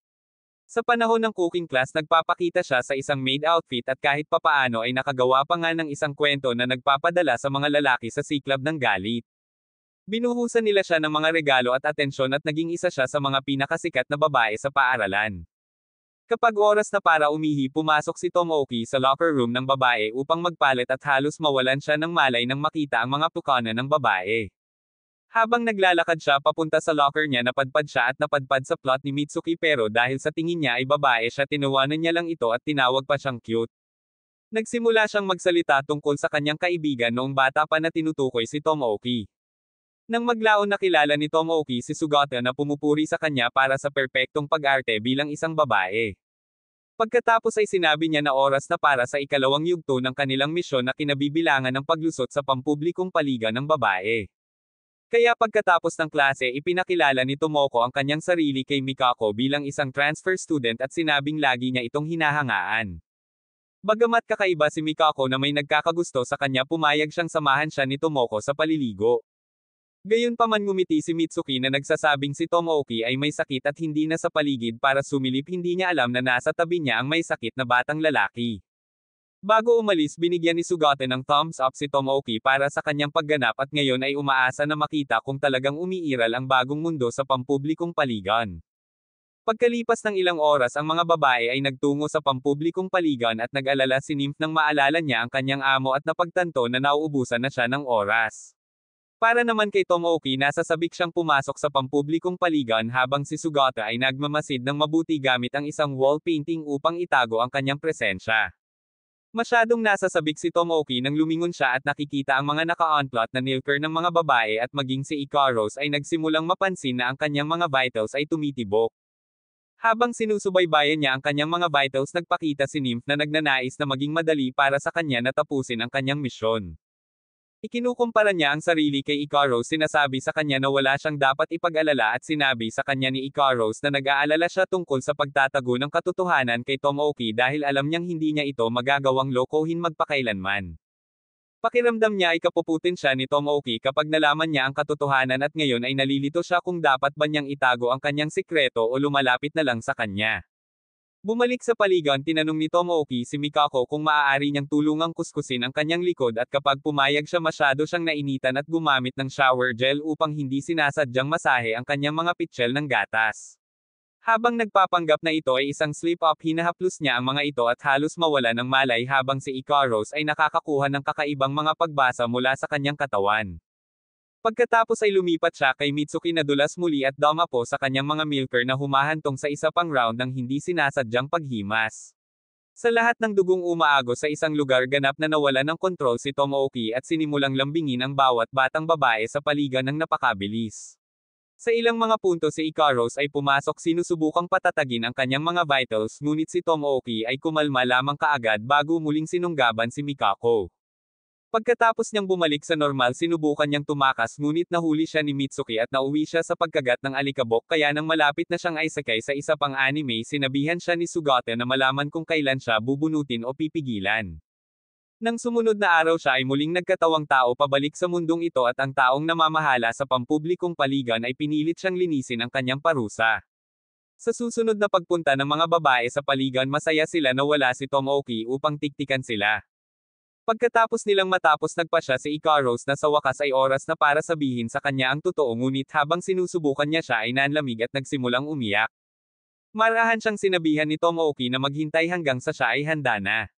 Sa panahon ng cooking class nagpapakita siya sa isang maid outfit at kahit papaano ay nakagawa pa nga ng isang kwento na nagpapadala sa mga lalaki sa siklab ng galit. Binuhusan nila siya ng mga regalo at atensyon at naging isa siya sa mga pinakasikat na babae sa paaralan. Kapag oras na para umihi pumasok si Tomoki sa locker room ng babae upang magpalit at halos mawalan siya ng malay nang makita ang mga pukana ng babae. Habang naglalakad siya papunta sa locker niya napadpad siya at napadpad sa plot ni Mitsuki pero dahil sa tingin niya ay babae siya tinawanan niya lang ito at tinawag pa siyang cute. Nagsimula siyang magsalita tungkol sa kanyang kaibigan noong bata pa na tinutukoy si Tomoki. Nang maglaon nakilala ni Tomoki si Sugata na pumupuri sa kanya para sa perpektong pag-arte bilang isang babae. Pagkatapos ay sinabi niya na oras na para sa ikalawang yugto ng kanilang misyon na kinabibilangan ng paglusot sa pampublikong paligan ng babae. Kaya pagkatapos ng klase ipinakilala ni Tomoko ang kanyang sarili kay Mikako bilang isang transfer student at sinabing lagi niya itong hinahangaan. Bagamat kakaiba si Mikako na may nagkakagusto sa kanya pumayag siyang samahan siya ni Tomoko sa paliligo. Gayunpaman ngumiti si Mitsuki na nagsasabing si Tomoki ay may sakit at hindi na sa paligid para sumilip hindi niya alam na nasa tabi niya ang may sakit na batang lalaki. Bago umalis binigyan ni Sugata ng thumbs up si Tomoki para sa kanyang pagganap at ngayon ay umaasa na makita kung talagang umiiral ang bagong mundo sa pampublikong paligan. Pagkalipas ng ilang oras ang mga babae ay nagtungo sa pampublikong paligan at nag-alala si Nymph nang maalala niya ang kanyang amo at napagtanto na nauubusan na siya ng oras. Para naman kay Tomoki nasa sabik siyang pumasok sa pampublikong paligan habang si Sugata ay nagmamasid ng mabuti gamit ang isang wall painting upang itago ang kanyang presensya. Masyadong nasa sabik si Tomoki nang lumingon siya at nakikita ang mga naka-onplot na nilker ng mga babae at maging si Ikaros ay nagsimulang mapansin na ang kanyang mga vitals ay tumitibok. Habang sinusubaybayan niya ang kanyang mga vitals nagpakita si Nymph na nagnanais na maging madali para sa kanya na tapusin ang kanyang misyon. Ikinukumpara niya ang sarili kay Ikaros, sinasabi sa kanya na wala siyang dapat ipag-alala at sinabi sa kanya ni Ikaros na nag-aalala siya tungkol sa pagtatago ng katotohanan kay Tomoki dahil alam niyang hindi niya ito magagawang lokohin magpakailanman. Pakiramdam niya ay kapuputin siya ni Tomoki kapag nalaman niya ang katotohanan at ngayon ay nalilito siya kung dapat ba niyang itago ang kanyang sikreto o lumalapit na lang sa kanya. Bumalik sa paligan, tinanong ni Tomoki si Mikako kung maaari niyang tulungang kuskusin ang kanyang likod at kapag pumayag siya masyado siyang nainitan at gumamit ng shower gel upang hindi sinasadyang masahe ang kanyang mga pitchel ng gatas. Habang nagpapanggap na ito ay isang slip-up, hinahaplos niya ang mga ito at halos mawala ng malay habang si Ikaros ay nakakakuha ng kakaibang mga pagbasa mula sa kanyang katawan. Pagkatapos ay lumipat siya kay Mitsuki na dulas muli at dumapo sa kanyang mga milker na humahantong sa isa pang round ng hindi sinasadyang paghimas. Sa lahat ng dugong umaagos sa isang lugar, ganap na nawala ng kontrol si Tomoki at sinimulang lambingin ang bawat batang babae sa paligan ng napakabilis. Sa ilang mga punto si Ikaros ay pumasok, sinusubukang patatagin ang kanyang mga vitals, ngunit si Tomoki ay kumalma lamang kaagad bago muling sinunggaban si Mikako. Pagkatapos niyang bumalik sa normal, sinubukan niyang tumakas ngunit nahuli siya ni Mitsuki at nauwi siya sa pagkagat ng alikabok, kaya nang malapit na siyang isakay sa isa pang anime, sinabihan siya ni Sugata na malaman kung kailan siya bubunutin o pipigilan. Nang sumunod na araw siya ay muling nagkatawang tao pabalik sa mundong ito at ang taong namamahala sa pampublikong paligan ay pinilit siyang linisin ang kanyang parusa. Sa susunod na pagpunta ng mga babae sa paligan, masaya sila na wala si Tomoki upang tiktikan sila. Pagkatapos nilang matapos, nagpasya si Ikaros na sa wakas ay oras na para sabihin sa kanya ang totoo, ngunit habang sinusubukan niya siya ay nanlamig at nagsimulang umiyak. Marahan siyang sinabihan ni Tomoki na maghintay hanggang sa siya ay handa na.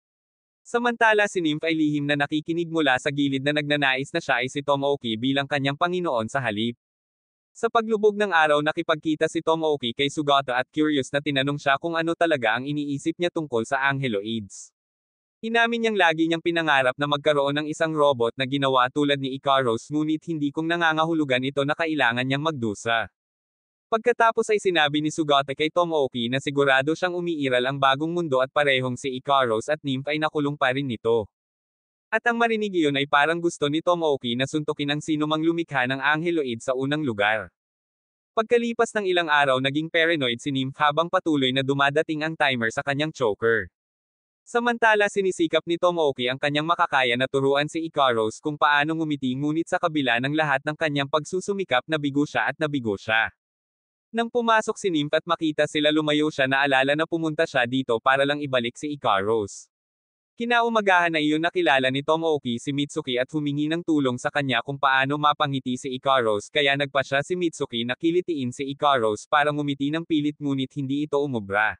Samantala si Nymph ay lihim na nakikinig mula sa gilid na nagnanais na siya ay si Tomoki bilang kanyang Panginoon sa halip. Sa paglubog ng araw, nakipagkita si Tomoki kay Sugata at curious na tinanong siya kung ano talaga ang iniisip niya tungkol sa Angeloids. Inamin niyang lagi niyang pinangarap na magkaroon ng isang robot na ginawa tulad ni Ikaros, ngunit hindi kung nangangahulugan ito na kailangan niyang magdusa. Pagkatapos ay sinabi ni Sugata kay Tomoki na sigurado siyang umiiral ang bagong mundo at parehong si Ikaros at Nymph ay nakulong pa rin nito. At ang marinig iyon ay parang gusto ni Tomoki na suntukin ang sinumang lumikha ng Angeloid sa unang lugar. Pagkalipas ng ilang araw, naging paranoid si Nymph habang patuloy na dumadating ang timer sa kanyang choker. Samantala sinisikap ni Tomoki ang kanyang makakaya na turuan si Ikaros kung paano ngumiti, ngunit sa kabila ng lahat ng kanyang pagsusumikap, nabigo siya at nabigo siya. Nang pumasok si Nymph at makita sila, lumayo siya, naalala na pumunta siya dito para lang ibalik si Ikaros. Kinaumagahan na iyon nakilala ni Tomoki si Mitsuki at humingi ng tulong sa kanya kung paano mapangiti si Ikaros, kaya nagpasya si Mitsuki na kilitiin si Ikaros para ngumiti ng pilit, ngunit hindi ito umubra.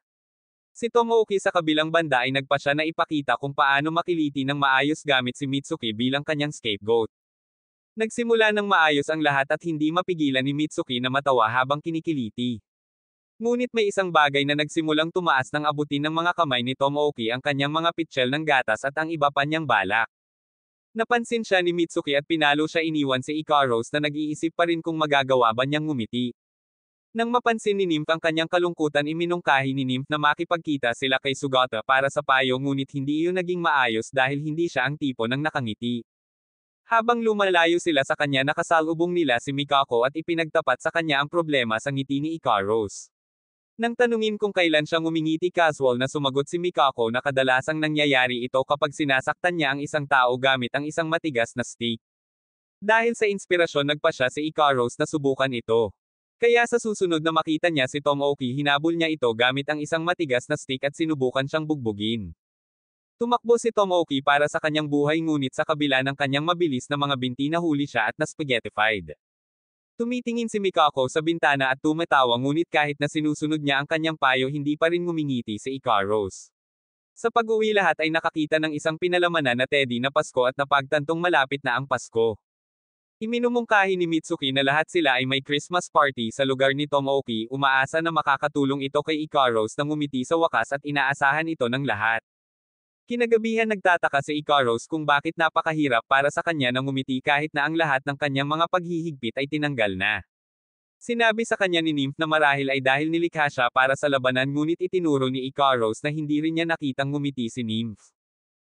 Si Tomoki sa kabilang banda ay nagpasya na ipakita kung paano makiliti ng maayos gamit si Mitsuki bilang kanyang scapegoat. Nagsimula ng maayos ang lahat at hindi mapigilan ni Mitsuki na matawa habang kinikiliti. Ngunit may isang bagay na nagsimulang tumaas ng abutin ng mga kamay ni Tomoki, ang kanyang mga pitchel ng gatas at ang iba pa niyang balak. Napansin siya ni Mitsuki at pinalo siya, iniwan si Ikaros na nag-iisip pa rin kung magagawa ba niyang ngumiti. Nang mapansin ni Nymph ang kanyang kalungkutan, iminungkahi ni Nymph na makipagkita sila kay Sugata para sa payo, ngunit hindi iyon naging maayos dahil hindi siya ang tipo ng nakangiti. Habang lumalayo sila sa kanya, nakasalubong nila si Mikako at ipinagtapat sa kanya ang problema sa ngiti ni Ikaros. Nang tanungin kung kailan siya ngumingiti, casual na sumagot si Mikako na kadalasang nangyayari ito kapag sinasaktan niya ang isang tao gamit ang isang matigas na stick. Dahil sa inspirasyon, nagpasya si Ikaros na subukan ito. Kaya sa susunod na makita niya si Tomoki, hinabol niya ito gamit ang isang matigas na stick at sinubukan siyang bugbugin. Tumakbo si Tomoki para sa kanyang buhay, ngunit sa kabila ng kanyang mabilis na mga binti, nahuli siya at na-spaghettified. Tumitingin si Mikako sa bintana at tumatawa, ngunit kahit na sinusunod niya ang kanyang payo, hindi pa rin ngumingiti si Ikaros. Sa pag-uwi, lahat ay nakakita ng isang pinalamanan na teddy na Pasko at napagtantong malapit na ang Pasko. Iminumungkahi ni Mitsuki na lahat sila ay may Christmas party sa lugar ni Tomoki, umaasa na makakatulong ito kay Ikaros na ngumiti sa wakas at inaasahan ito ng lahat. Kinagabihan nagtataka si Ikaros kung bakit napakahirap para sa kanya na ngumiti kahit na ang lahat ng kanyang mga paghihigpit ay tinanggal na. Sinabi sa kanya ni Nymph na marahil ay dahil nilikha siya para sa labanan ngunit itinuro ni Ikaros na hindi rin niya nakitang ngumiti si Nymph.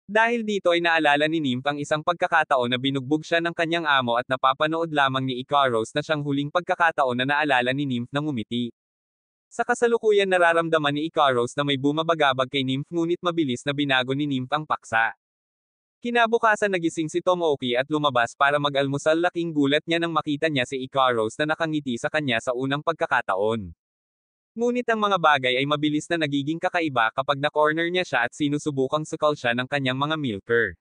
Dahil dito ay naalala ni Nymph ang isang pagkakataon na binugbog siya ng kanyang amo at napapanood lamang ni Ikaros na siyang huling pagkakataon na naalala ni Nymph na ngumiti. Sa kasalukuyan nararamdaman ni Ikaros na may bumabagabag kay Nymph ngunit mabilis na binago ni Nymph ang paksa. Kinabukasan nagising si Tomoki at lumabas para mag-almusal, laking gulat niya nang makita niya si Ikaros na nakangiti sa kanya sa unang pagkakataon. Ngunit ang mga bagay ay mabilis na nagiging kakaiba kapag na-corner niya siya at sinusubukang sukal siya ng kanyang mga milker.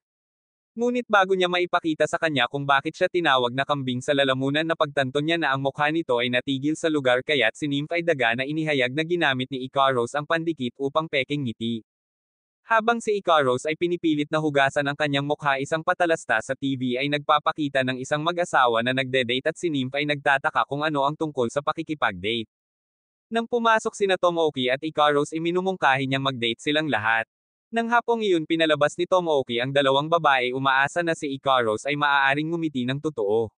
Ngunit bago niya maipakita sa kanya kung bakit siya tinawag na kambing sa lalamunan, na pagtanto niya na ang mukha nito ay natigil sa lugar, kaya't si Nymph ay daga na inihayag na ginamit ni Ikaros ang pandikit upang peking ngiti. Habang si Ikaros ay pinipilit na hugasan ang kanyang mukha, isang patalasta sa TV ay nagpapakita ng isang mag-asawa na nagde-date at si Nymph ay nagtataka kung ano ang tungkol sa pakikipag-date. Nang pumasok sina Tomoki at Ikaros, iminumungkahi niyang mag-date silang lahat. Nang hapong iyon pinalabas ni Tomoki ang dalawang babae, umaasa na si Ikaros ay maaaring ngumiti ng totoo.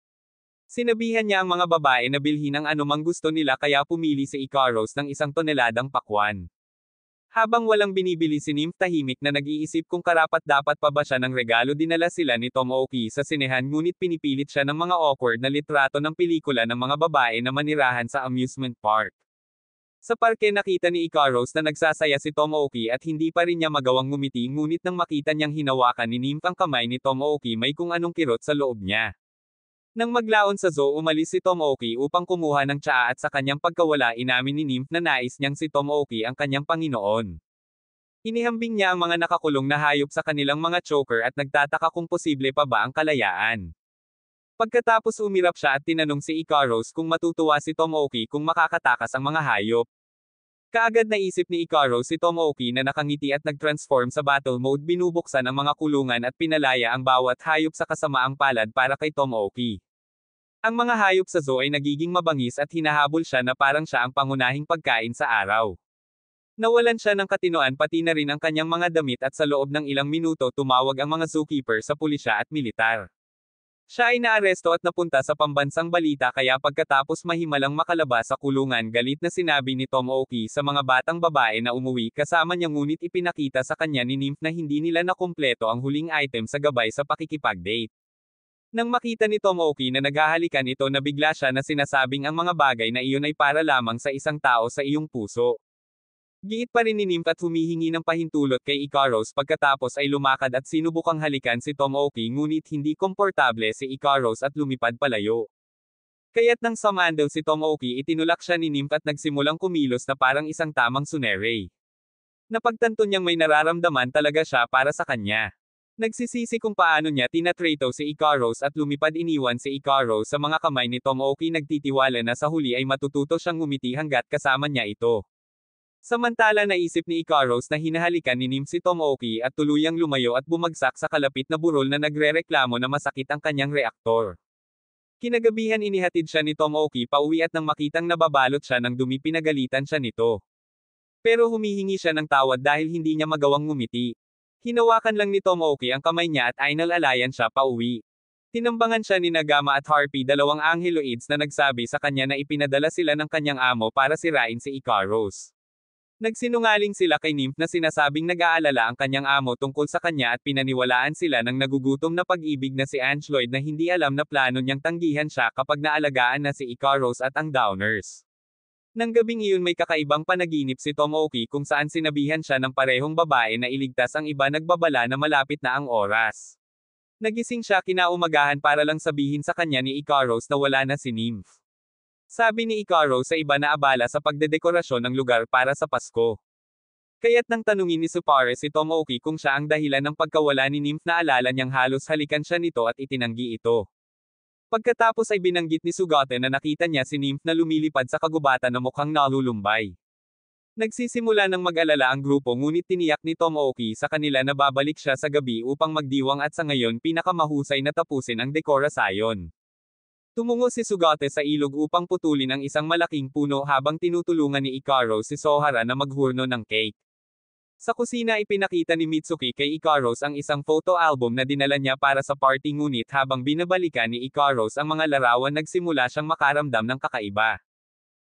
Sinabihan niya ang mga babae na bilhin ang anumang gusto nila, kaya pumili si Ikaros ng 1 toneladang pakwan. Habang walang binibili si Nymph, tahimik na nag-iisip kung karapat-dapat pa ba siya ng regalo. Dinala sila ni Tomoki sa sinehan ngunit pinipilit siya ng mga awkward na litrato ng pelikula ng mga babae na manirahan sa amusement park. Sa parke nakita ni Ikaros na nagsasaya si Tomoki at hindi pa rin niya magawang ngumiti, ngunit nang makita niyang hinawakan ni Nymph ang kamay ni Tomoki, may kung anong kirot sa loob niya. Nang maglaon sa zoo, umalis si Tomoki upang kumuha ng tsaa at sa kanyang pagkawala inamin ni Nymph na nais niyang si Tomoki ang kanyang Panginoon. Inihambing niya ang mga nakakulong na hayop sa kanilang mga choker at nagtataka kung posible pa ba ang kalayaan. Pagkatapos umirap siya at tinanong si Ikaros kung matutuwa si Tomoki kung makakatakas ang mga hayop. Kaagad naisip ni Ikaros si Tomoki na nakangiti at nag-transform sa battle mode. Binubuksan ang mga kulungan at pinalaya ang bawat hayop sa kasamaang palad para kay Tomoki. Ang mga hayop sa zoo ay nagiging mabangis at hinahabol siya na parang siya ang pangunahing pagkain sa araw. Nawalan siya ng katinoan pati na rin ang kanyang mga damit at sa loob ng ilang minuto tumawag ang mga zookeeper sa pulisya at militar. Siya ay naaresto at napunta sa pambansang balita, kaya pagkatapos mahimalang makalabas sa kulungan, galit na sinabi ni Tomoki sa mga batang babae na umuwi kasama niya, ngunit ipinakita sa kanya ni Nymph na hindi nila nakumpleto ang huling item sa gabay sa pakikipag-date. Nang makita ni Tomoki na naghahalikan ito, nabigla siya na sinasabing ang mga bagay na iyon ay para lamang sa isang tao sa iyong puso. Giit pa rin ni Nymph at humihingi ng pahintulot kay Ikaros, pagkatapos ay lumakad at sinubukang halikan si Tomoki, ngunit hindi komportable si Ikaros at lumipad palayo. Kaya't nang sumandal si Tomoki, itinulak siya ni Nymph at nagsimulang kumilos na parang isang tamang tsundere. Napagtanto niyang may nararamdaman talaga siya para sa kanya. Nagsisisi kung paano niya tinatrato si Ikaros at lumipad, iniwan si Ikaros sa mga kamay ni Tomoki, nagtitiwala na sa huli ay matututo siyang ngumiti hanggat kasama niya ito. Samantala naisip ni Ikaros na hinahalikan ni Nymph si Tomoki at tuluyang lumayo at bumagsak sa kalapit na burol na nagrereklamo na masakit ang kanyang reaktor. Kinagabihan inihatid siya ni Tomoki pauwi at nang makitang nababalot siya ng dumi, pinagalitan siya nito. Pero humihingi siya ng tawad dahil hindi niya magawang ngumiti. Hinawakan lang ni Tomoki ang kamay niya at inalalayan siya pauwi. Tinambangan siya ni Nagama at Harpy, dalawang angheloids na nagsabi sa kanya na ipinadala sila ng kanyang amo para sirain si Ikaros. Nagsinungaling sila kay Nymph na sinasabing nag-aalala ang kanyang amo tungkol sa kanya at pinaniwalaan sila ng nagugutom na pag-ibig na si Angloid na hindi alam na plano niyang tanggihan siya kapag naalagaan na si Ikaros at ang Downers. Nang gabing iyon may kakaibang panaginip si Tomoki kung saan sinabihan siya ng parehong babae na iligtas ang iba, nagbabala na malapit na ang oras. Nagising siya kinaumagahan para lang sabihin sa kanya ni Ikaros na wala na si Nymph. Sabi ni Ikaros sa iba na abala sa pagdedekorasyon ng lugar para sa Pasko. Kaya't nang tanungin ni Tsundere si Tomoki kung siya ang dahilan ng pagkawala ni Nymph, naalala niyang halos halikan siya nito at itinanggi ito. Pagkatapos ay binanggit ni Tsundere na nakita niya si Nymph na lumilipad sa kagubatan na mukhang nalulumbay. Nagsisimula ng mag-alala ang grupo, ngunit tiniyak ni Tomoki sa kanila na babalik siya sa gabi upang magdiwang at sa ngayon pinakamahusay na tapusin ang dekorasyon. Tumungo si Sugate sa ilog upang putulin ang isang malaking puno habang tinutulungan ni Ikaros si Sohara na maghurno ng cake. Sa kusina ipinakita ni Mitsuki kay Ikaros ang isang photo album na dinala niya para sa party, ngunit habang binabalikan ni Ikaros ang mga larawan nagsimula siyang makaramdam ng kakaiba.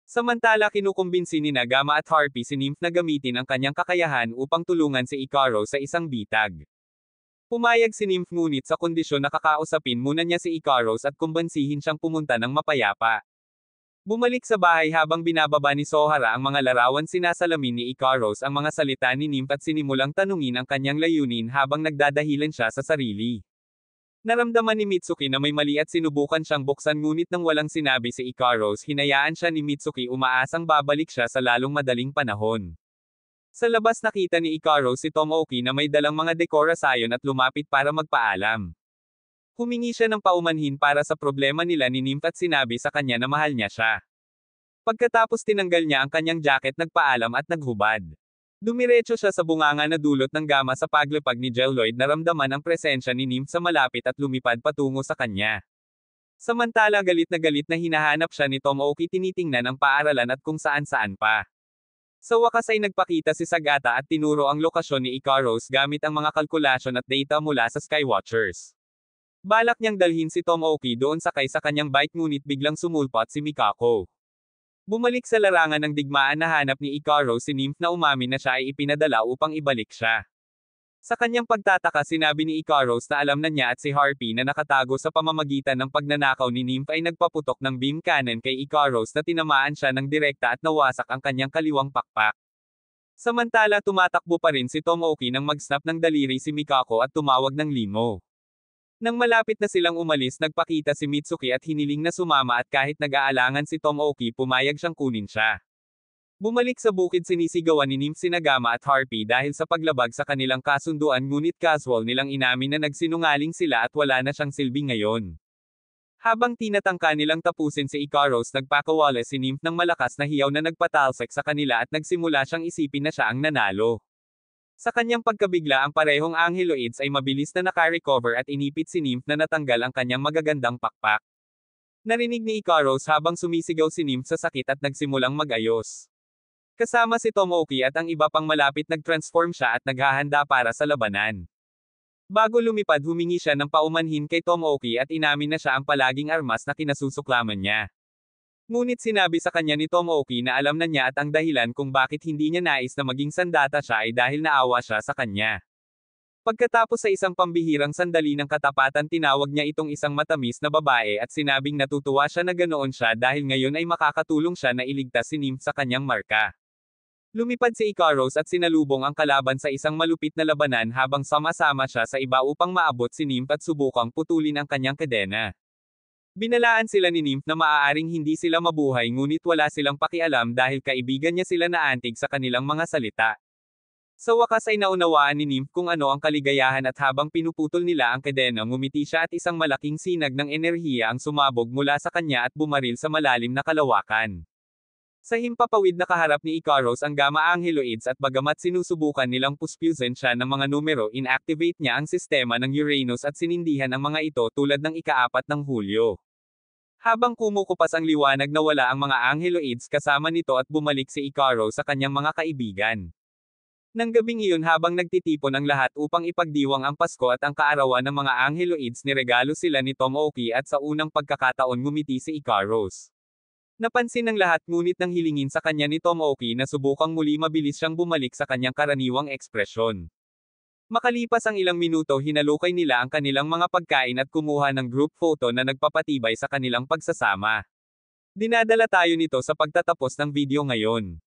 Samantala kinukumbinsi ni Nagama at Harpy si Nymph na gamitin ang kanyang kakayahan upang tulungan si Ikaros sa isang bitag. Pumayag si Nymph ngunit sa kondisyon na kakausapin muna niya si Ikaros at kumbansihin siyang pumunta ng mapayapa. Bumalik sa bahay habang binababa ni Sohara ang mga larawan, sinasalamin ni Ikaros ang mga salita ni Nymph at sinimulang tanungin ang kanyang layunin habang nagdadahilan siya sa sarili. Naramdaman ni Mitsuki na may mali at sinubukan siyang buksan, ngunit nang walang sinabi si Ikaros hinayaan siya ni Mitsuki, umaasang babalik siya sa lalong madaling panahon. Sa labas nakita ni Ikaros si Tomoki na may dalang mga dekorasyon at lumapit para magpaalam. Humingi siya ng paumanhin para sa problema nila ni Nymph at sinabi sa kanya na mahal niya siya. Pagkatapos tinanggal niya ang kanyang jacket, nagpaalam at naghubad. Dumiretso siya sa bunganga na dulot ng gama. Sa paglapag ni Jelloid naramdaman ang presensya ni Nymph sa malapit at lumipad patungo sa kanya. Samantala galit na hinahanap siya ni Tomoki, tinitingnan ang paaralan at kung saan-saan pa. Sa wakas ay nagpakita si Sagata at tinuro ang lokasyon ni Ikaros gamit ang mga kalkulasyon at data mula sa Skywatchers. Balak niyang dalhin si Tomoki doon sakay sa kanyang bike, ngunit biglang sumulpot si Mikako. Bumalik sa larangan ng digmaan, nahanap ni Ikaros si Nymph na umamin na siya ay ipinadala upang ibalik siya. Sa kanyang pagtataka sinabi ni Ikaros na alam na niya at si Harpy na nakatago sa pamamagitan ng pagnanakaw ni Nymph ay nagpaputok ng beam cannon kay Ikaros na tinamaan siya ng direkta at nawasak ang kanyang kaliwang pakpak. Samantala tumatakbo pa rin si Tomoki nang mag-snap ng daliri si Mikako at tumawag ng limo. Nang malapit na silang umalis nagpakita si Mitsuki at hiniling na sumama, at kahit nag-aalangan si Tomoki pumayag siyang kunin siya. Bumalik sa bukid sinisigawan ni Nymph si Nagama at Harpy dahil sa paglabag sa kanilang kasunduan, ngunit casual nilang inamin na nagsinungaling sila at wala na siyang silbi ngayon. Habang tinatangka nilang tapusin si Ikaros nagpakawala si Nymph ng malakas na hiyaw na nagpatalsik sa kanila at nagsimula siyang isipin na siya ang nanalo. Sa kanyang pagkabigla ang parehong Angeloids ay mabilis na nakarecover at inipit si Nymph na natanggal ang kanyang magagandang pakpak. Narinig ni Ikaros habang sumisigaw si Nymph sa sakit at nagsimulang mag-ayos. Kasama si Tomoki at ang iba pang malapit nag-transform siya at naghahanda para sa labanan. Bago lumipad humingi siya ng paumanhin kay Tomoki at inamin na siya ang palaging armas na kinasusuklaman niya. Ngunit sinabi sa kanya ni Tomoki na alam na niya at ang dahilan kung bakit hindi niya nais na maging sandata siya ay dahil naawa siya sa kanya. Pagkatapos sa isang pambihirang sandali ng katapatan tinawag niya itong isang matamis na babae at sinabing natutuwa siya na ganoon siya dahil ngayon ay makakatulong siya na iligtas si Nymph sa kanyang marka. Lumipad si Ikaros at sinalubong ang kalaban sa isang malupit na labanan habang sama-sama siya sa iba upang maabot si Nymph at subukang putulin ang kanyang kadena. Binalaan sila ni Nymph na maaaring hindi sila mabuhay, ngunit wala silang pakialam dahil kaibigan niya sila na antig sa kanilang mga salita. Sa wakas ay naunawaan ni Nymph kung ano ang kaligayahan at habang pinuputol nila ang kadena ngumiti siya at isang malaking sinag ng enerhiya ang sumabog mula sa kanya at bumaril sa malalim na kalawakan. Sa himpapawid na kaharap ni Ikaros ang Gamma Angeloids at bagamat sinusubukan nilang puspusin siya ng mga numero, inactivate niya ang sistema ng Uranus at sinindihan ang mga ito tulad ng ika-4 ng Hulyo. Habang kumukupas ang liwanag nawala ang mga Angeloids kasama nito at bumalik si Ikaros sa kanyang mga kaibigan. Nang gabing iyon habang nagtitipon ang lahat upang ipagdiwang ang Pasko at ang kaarawan ng mga Angeloids, niregalo sila ni Tomoki at sa unang pagkakataon ngumiti si Ikaros. Napansin ng lahat ngunit nang hilingin sa kanya ni Tomoki na subukang muli mabilis siyang bumalik sa kanyang karaniwang ekspresyon. Makalipas ang ilang minuto hinalukay nila ang kanilang mga pagkain at kumuha ng group photo na nagpapatibay sa kanilang pagsasama. Dinadala tayo nito sa pagtatapos ng video ngayon.